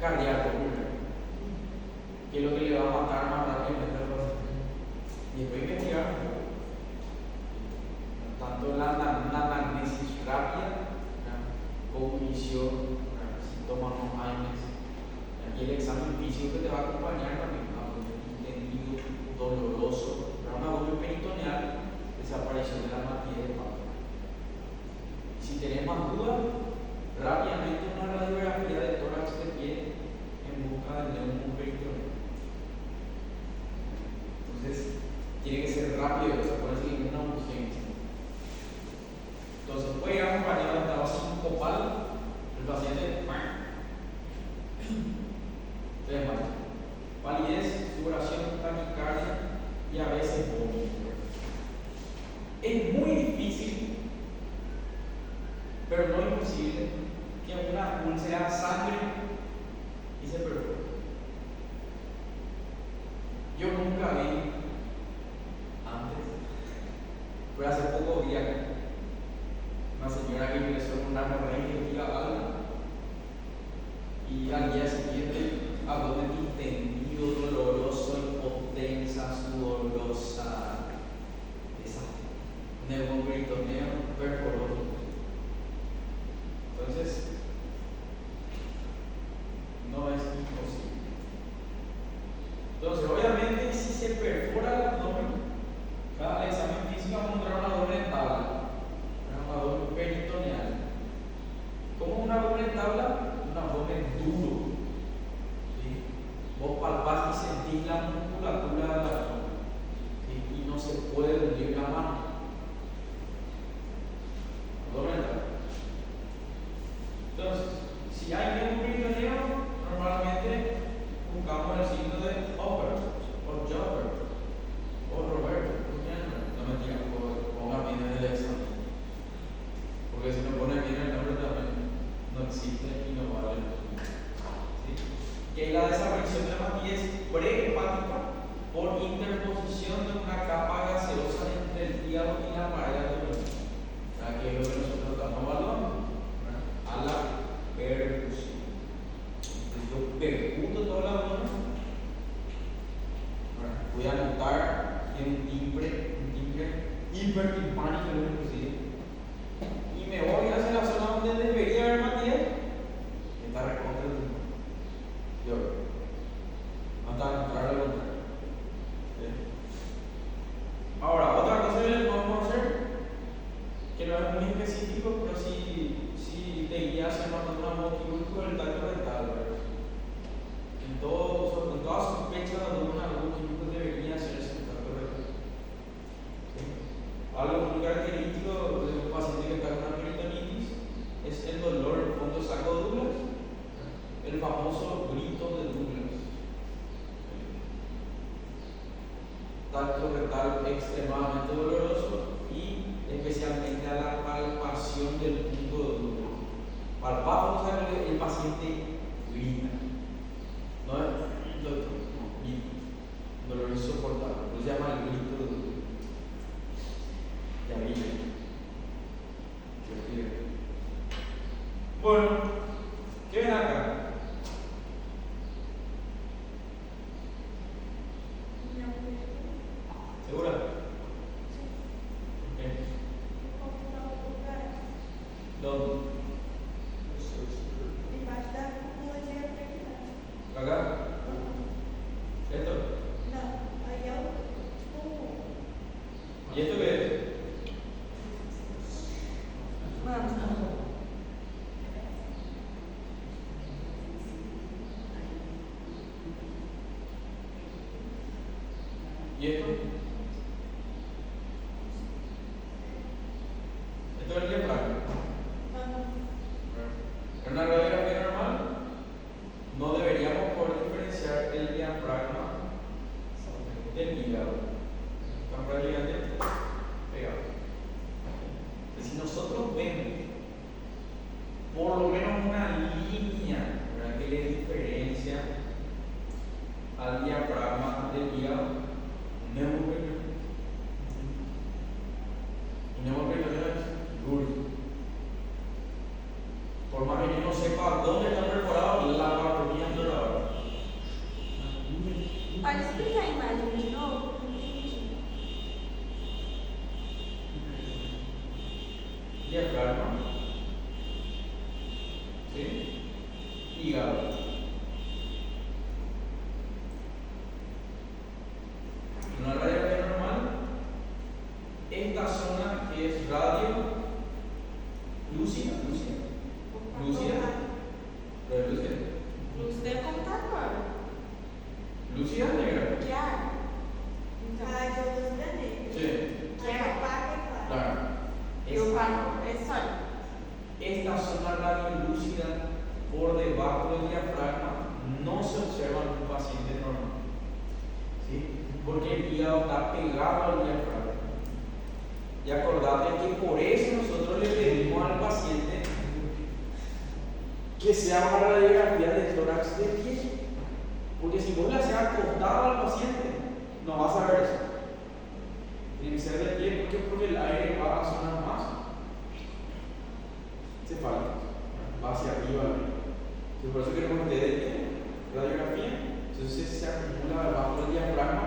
Cardíaco primero, que es lo que le va a matar más rápidamente al paciente. Y después investigar tanto la anamnesis rápida, cognición, síntomas no AINES, y el examen físico que te va a acompañar también, entendido, doloroso, una abdomen peritoneal, desaparición de la materia de pato. Si tenés más dudas, rápidamente una radiografía de tórax de pie en busca del neumo peritoneal. Entonces, tiene que ser rápido, se puede decir una urgencia. Entonces, puede ir acompañado de estado sincopal, el paciente se desmaya, palidez, sudoración, taquicardia y a veces vómito. Es muy difícil, pero no imposible, que una úlcera sangre y se perfore. Yo nunca vi antes, pero hace poco vi una señora que ingresó con una hemorragia digestiva alta y al día siguiente abdomen distendido, doloroso, impotencia, sudorosa, neumoperitoneo perforótico. Entonces, no es imposible. Entonces, obviamente, si se perfora el abdomen, cada examen físico va a mostrar un abdomen en tabla, un abdomen peritoneal. ¿Cómo un abdomen en tabla? Un abdomen duro. ¿Sí? Vos palpás y sentís la musculatura del abdomen, ¿sí? Y no se puede hundir la mano. Abdomen en tabla. Entonces, si hay neumoperitoneal, buscamos el signo de Upper, o Jumper, o Roberto, ¿por qué no? No me digan, ponga bien en el examen. Porque si no pone bien el nombre también no existe y no vale. ¿Sí? Que la desaparición de materia es prehepática por interposición de una capa gaseosa entre el hígado y la pared abdominal. Que es lo que nosotros estamos evaluando, a la percusión. Entonces yo percuto todo el abdomen. Voy a notar que un timbre hipertimpánico inclusive. Y me voy hacia la zona donde debería haber materia, que está recontra el timpano. Yo hasta encontrar el contrario. Ahora, otra cosa que le podemos hacer, que no es muy específico, pero sí te guía hacia una voz quirúrgica del tacto rectal, ¿verdad? En toda sospecha de una voz quirúrgica debería hacerse el tacto rectal. ¿Sí? Algo muy característico de un paciente que está con una peritonitis es el dolor en el fondo saco de Douglas, el famoso grito de Douglas. Tacto rectal extremadamente doloroso y especialmente a la palpación del punto de Douglas. Palpamos a que el paciente grita. No es un dolor insoportable, lo llama el grito de Douglas. Ya viene. Bueno, ¿qué ven acá? ¿Segura? ¿Qué? ¿Dónde? ¿Acá? ¿Esto? ¿Y esto qué es? ¿Y esto? Esto es el diafragma. En una radiografía normal no deberíamos poder diferenciar el diafragma del hígado. Están prácticamente pegados. Si nosotros vemos por lo menos una línea, ¿verdad?, que le diferencia al diafragma del hígado, neuroperitoneo. Y neuroperitoneo es duro. Por más que yo no sepa dónde está perforado, la partonía es doradora. Pode explicar a imagem de novo? Diafragma, ¿sí? Hígado. En una radiografía normal, esta zona que es radio lúcida, Luz de computador. lúcida negra. Claro. Então, luz da negra. Sí, Que é a placa, claro. claro. E o pago é sólido. Esta zona radiolúcida por debajo del diafragma no se observa en un paciente normal, ¿sí? Porque el hígado está pegado al diafragma. Y acordate que por eso nosotros le pedimos al paciente que se haga una radiografía de tórax de pie. Porque si vos le haces acostado al paciente, no vas a ver eso. Tiene que ser de pie porque el aire va a sonar más. Se falta, va hacia arriba. Entonces, por eso queremos que esté de pie, radiografía. Entonces se acumula debajo del diafragma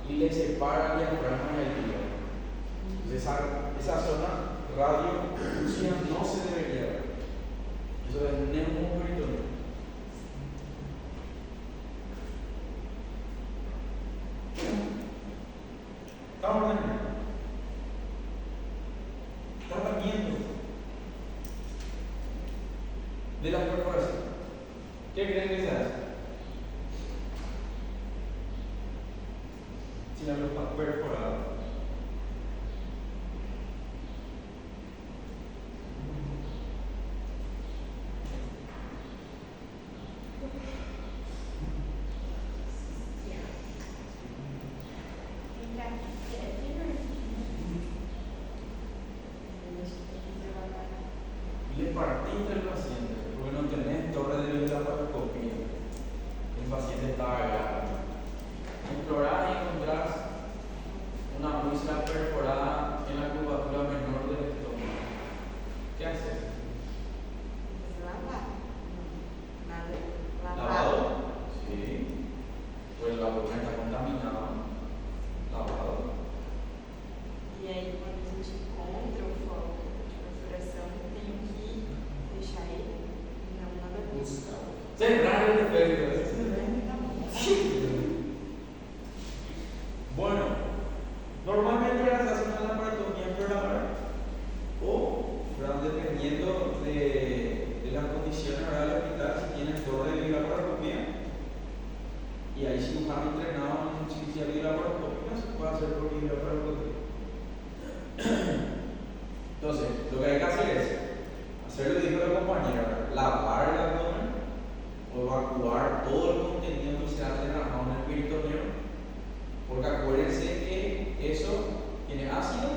y le separa el diafragma y el hígado. Entonces esa zona radiolúcida no se debería ver. Eso es neuroperitoneo. Estamos ordenando. Tratamiento de la perforación. ¿Qué creen que se hace? Si la luz está perforada. cirujano entrenado en cirugía laparoscópica se puede hacer por videolaparoscopia. Entonces, lo que hay que hacer es hacer lo que dijo la compañera, lavar el abdomen o evacuar todo el contenido que se ha derramado en el peritoneo, porque acuérdense que eso tiene ácido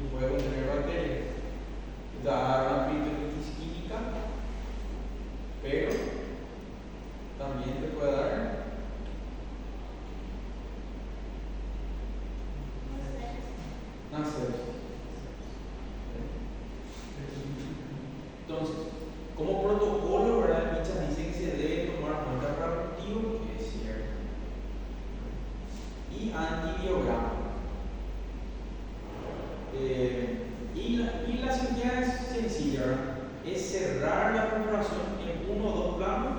y puede contener bacterias. Te va a dar una peritonitis química, pero también te puede dar una sepsis. Entonces, como protocolo, ¿verdad? Michas dice que se debe tomar muestras para cultivo, que es cierto, y antibiograma. Y la cirugía es sencilla, ¿verdad? Es cerrar la perforación en 1 o 2 planos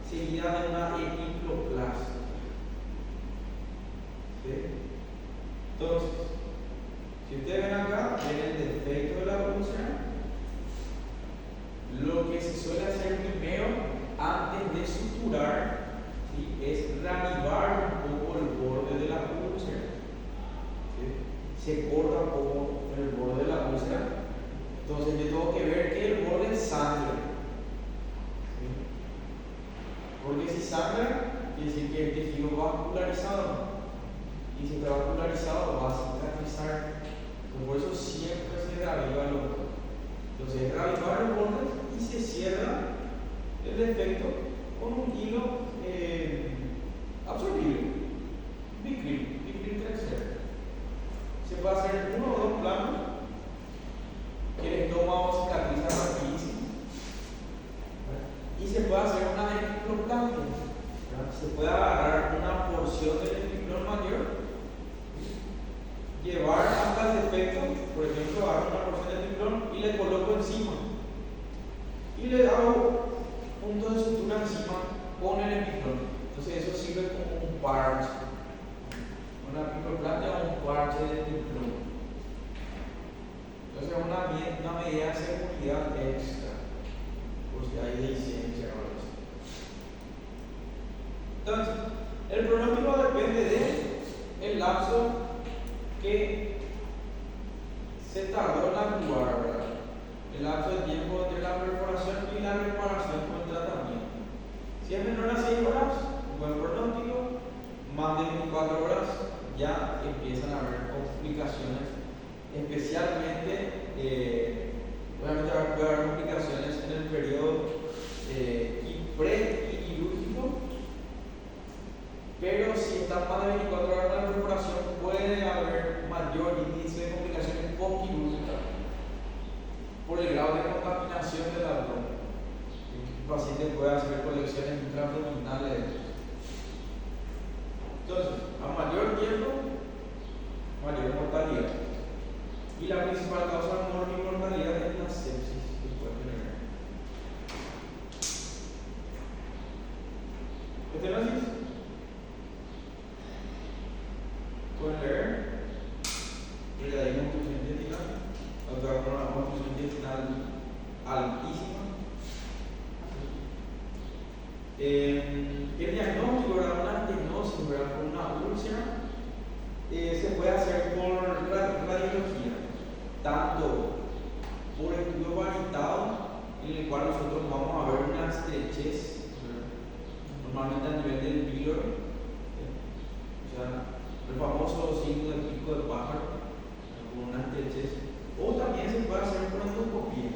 seguida de una epiplastia. ¿Sí? Entonces, si ustedes ven acá, ven el defecto de la úlcera. Lo que se suele hacer primero, antes de suturar, ¿sí?, es reavivar un poco el borde de la úlcera. ¿Sí? Se corta un poco el borde de la úlcera. Entonces yo tengo que ver que el borde sangre. ¿Sí? Porque si sangra, quiere decir que el tejido vascularizado. Y si está vascularizado, va a cicatrizar. Por eso siempre se reaviva el borde. Entonces, reavivar los bordes y se cierra el defecto con un hilo absorbible, Vicryl 3R. Se puede hacer en 1 o 2 planos, que el estómago cicatriza rapidísimo, y se puede hacer una epiplastia. Se puede agarrar una porción del epiplón mayor, llevar hasta el defecto, por ejemplo, agarro una porción de epiplón y le coloco encima y le hago puntos de sutura encima con el epiplón. Entonces eso sirve como un parche, una epiplastia o un parche de epiplón. Entonces es una medida de seguridad extra, por si hay licencia o algo así. Entonces, el pronóstico depende del lapso que se tardó en actuar, ¿verdad? El lapso de tiempo entre la perforación y la reparación con el tratamiento. Si es menor a 6 horas, buen pronóstico. Más de 24 horas ya empiezan a haber complicaciones, especialmente, obviamente puede haber complicaciones en el periodo pre-quirúrgico, pero si están más de 24 horas en la perforación, puede haber mayor índice de complicaciones postquirúrgicas por el grado de contaminación del abdomen. El paciente puede hacer colecciones intraabdominales. Entonces, a mayor tiempo, mayor mortalidad. Y la principal causa de mortalidad es la sepsis que puede tener. ¿Estenosis? Pueden leer. Mira, hay una obstrucción intestinal. Otra con una obstrucción intestinal altísima. El diagnóstico de una estenosis por una úlcera se puede hacer por radiología, tanto por estudio varitado, en el cual nosotros vamos a ver una estrechez, normalmente a nivel del píloro, o sea, el famoso signo del pico de pájaro, con una estrechez, o también se puede hacer por endoscopía.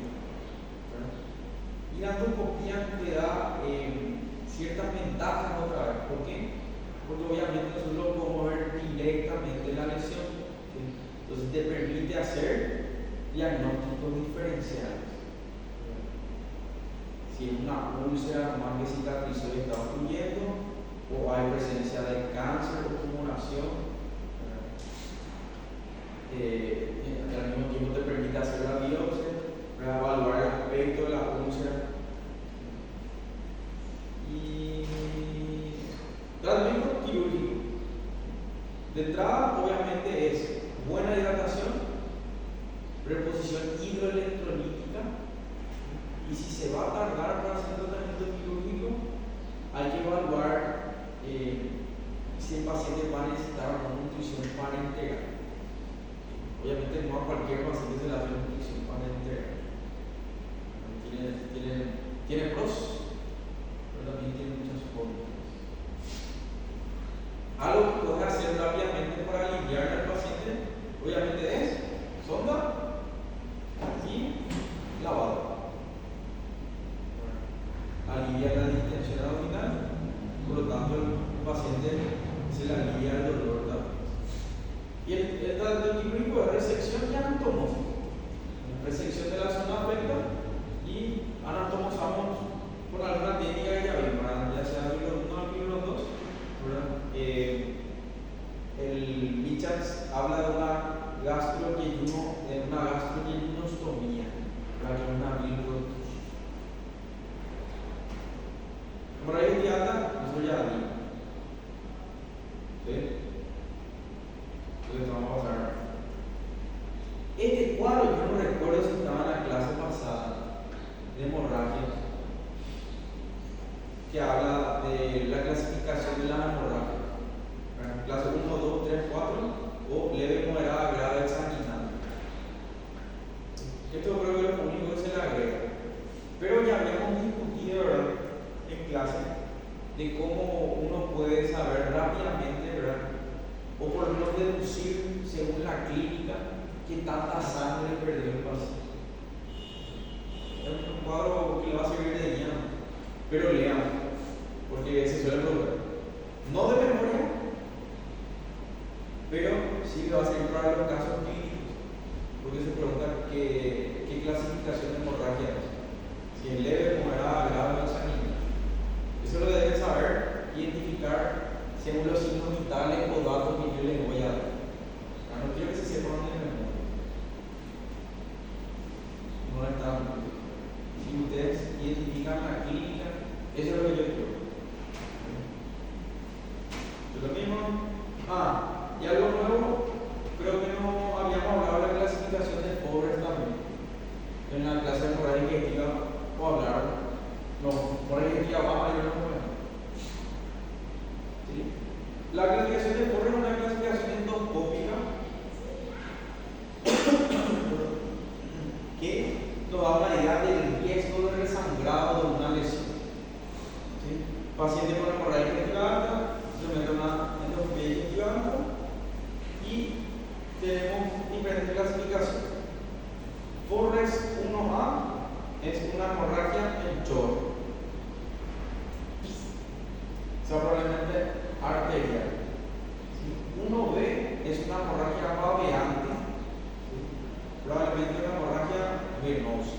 Y la endoscopía te da ciertas ventajas otra vez. ¿Por qué? Porque obviamente nosotros podemos ver directamente la lesión. ¿Sí? Entonces te permite hacer diagnósticos diferenciales. Si es una úlcera nomás que cicatrizó y está ocurriendo, o hay presencia de cáncer o tumoración, al mismo tiempo te permite hacer la biopsia para evaluar el aspecto de la úlcera. Y tratamiento quirúrgico. De entrada, obviamente, es buena hidratación, reposición hidroelectrolítica, y si se va a tardar para hacer tratamiento quirúrgico, hay que evaluar Algo que puedes hacer rápidamente para aliviar al paciente, obviamente es sonda y lavado. Alivia la distensión abdominal, por lo tanto el paciente se le alivia el dolor, ¿verdad? Y el tratamiento quirúrgico es resección y anatomósico. Resección de la zona afecta y anatomizamos con alguna técnica que ya vimos, ya sea Pilon 1 o Pilon 2, ¿verdad? El Bichans habla de una gastroyejunostomía, ¿verdad? Que es una bilirrubina. Hemorragia diata, eso ya vi. ¿Sí? Entonces vamos a pasar. Este cuadro yo no recuerdo si estaba en la clase pasada de hemorragias, que habla de la clasificación de la hemorragia. Clase 1, 2, 3, 4 o leve, moderada, grave, sanguinaria. Esto creo que es lo único que se le agrega. Pero ya habíamos discutido, ¿verdad?, en clase de cómo uno puede saber rápidamente, ¿verdad?, o por lo menos deducir según la clínica qué tanta sangre perdió el paciente. Es un cuadro que le va a servir de guía, pero leamos, porque se suele volver. No de memoria, pero sí le va a servir para los casos clínicos, porque se pregunta qué clasificación de hemorragia es. Si es leve, moderada, grave o sanguínea. Eso lo deben saber, identificar según los signos vitales o datos que yo les voy a dar. No quiero que se sepan de memoria. No está. Si ustedes identifican la clínica, eso es lo que yo quiero. ¿Es lo mismo? Y algo nuevo, creo que no habíamos hablado de la clasificación de Forrest también. En la clase de moral digestiva, o hablar. No, moral digestiva va mayor no puede. ¿Sí? La clasificación de Forrest es una clasificación endoscópica que nos da una idea del riesgo de resangrado de una lesión. ¿Sí? Paciente con hemorragia digestiva alta, se mete una endoscopia digestiva alta y tenemos diferentes clasificaciones. Forrest 1A es una hemorragia en chorro, o sea, probablemente arterial. 1B es una hemorragia babeante, probablemente una hemorragia venosa.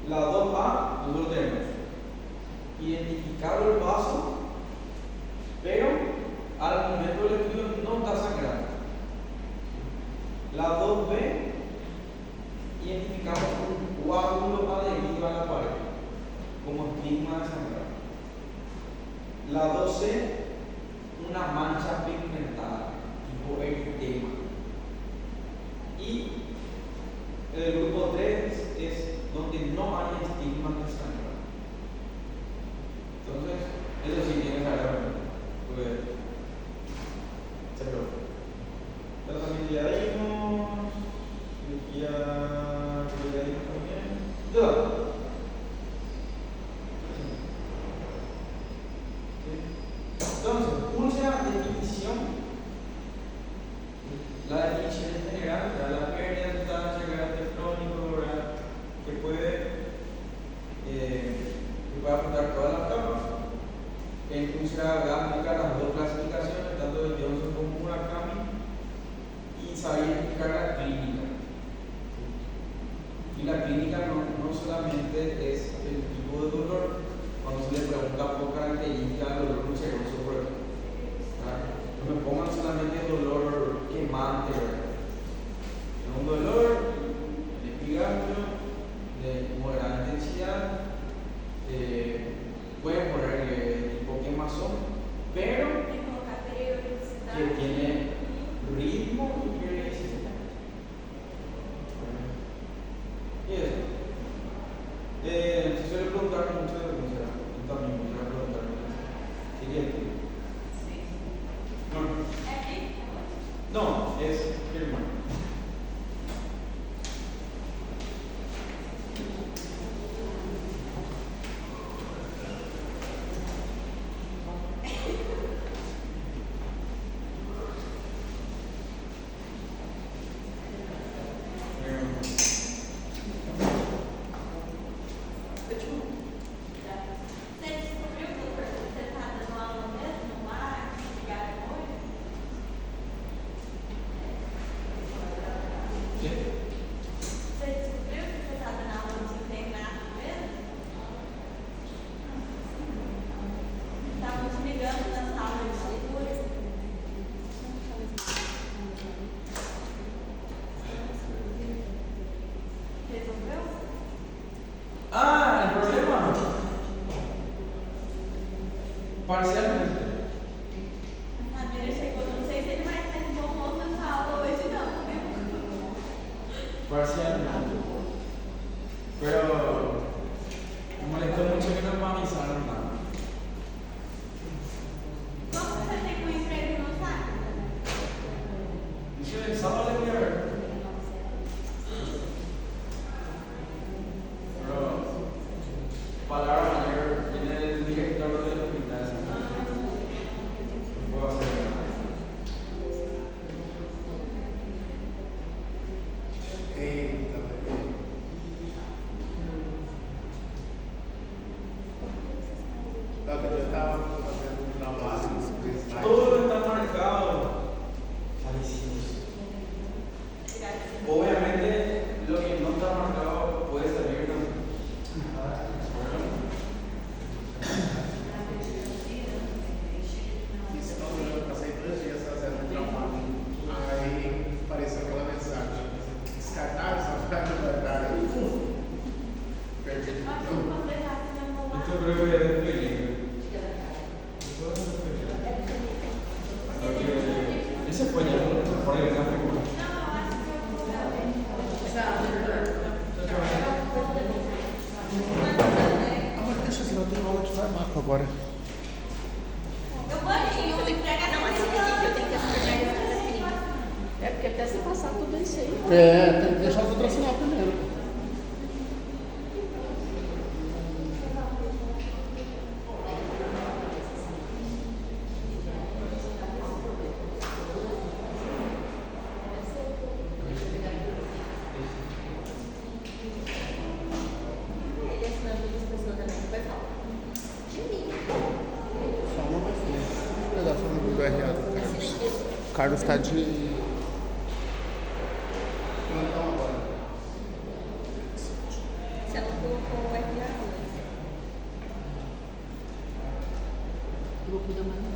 La 2A, nosotros tenemos identificado el vaso, pero al momento del estudio no está sangrando. La 2B, identificamos un coágulo adherido a la pared, como estigma de sangrado. La 2C, una mancha pigmentada, tipo eritema. Y el grupo 3 es donde no hay estigmas de sangrado. Entonces, eso sí tiene que saber, porque se preocupa. Tratamiento ya dimos, cirugía ya dimos también. Entonces, última definición. La definición en general, la pérdida de sustancia, carácter crónico, que puede afectar todas las capas. En úlcera gástrica, las dos clasificaciones, tanto de Johnson como Murakami, y saber identificar la clínica. Y la clínica no solamente es el tipo de dolor, cuando se le pregunta por características del dolor ulceroso, por ejemplo. No me pongan solamente dolor quemante, ¿verdad? Es un dolor de epigastrio, de moderada intensidad, pueden poner tipo quemazón, pero que tiene ritmo y periodicidad. Y eso. Se suele preguntar mucho de úlcera, Parcialmente. A Madeira chegou, não sei se ele vai estar de bom moço nessa aula hoje, não, viu? Parcialmente. Pero me molestó mucho que no me avisaron nada. Como você tem com isso pra ele não sabe? Dije, el sábado le voy a ver. Pero, palabra mayor, viene el director del hospital. No puedo hacer nada. Eita, eu estava fazendo um trabalho nos slide. Todo está marcado. Parecidos. Obviamente, lo que no está marcado puede salir también. Eu passei 2 dias fazendo um trabalho. Aí apareceu aquela mensagem. Descartaram essa frase da verdade. Perdi Acho que tudo. quando ele tá se namorando. Esto creo que es de peligro. Ese fue ya el mejor del gráfico. Não, eu acho que eu vou dar bem. Amor, deixa assim, eu tenho aula de farmácia agora. Eu vou ali, eu vou entregar Não, mas eu tenho que assinar isso aqui. É porque até você passar tudo isso aí. É, tem que deixar os outros assinar primeiro. Ele assinando as pessoas também, vai falar. De mim. Só uma vez. Deixa eu dar falando do RA do Carlos. O Carlos está de plantão agora. Você não colocou o RA. Grupo da manhã.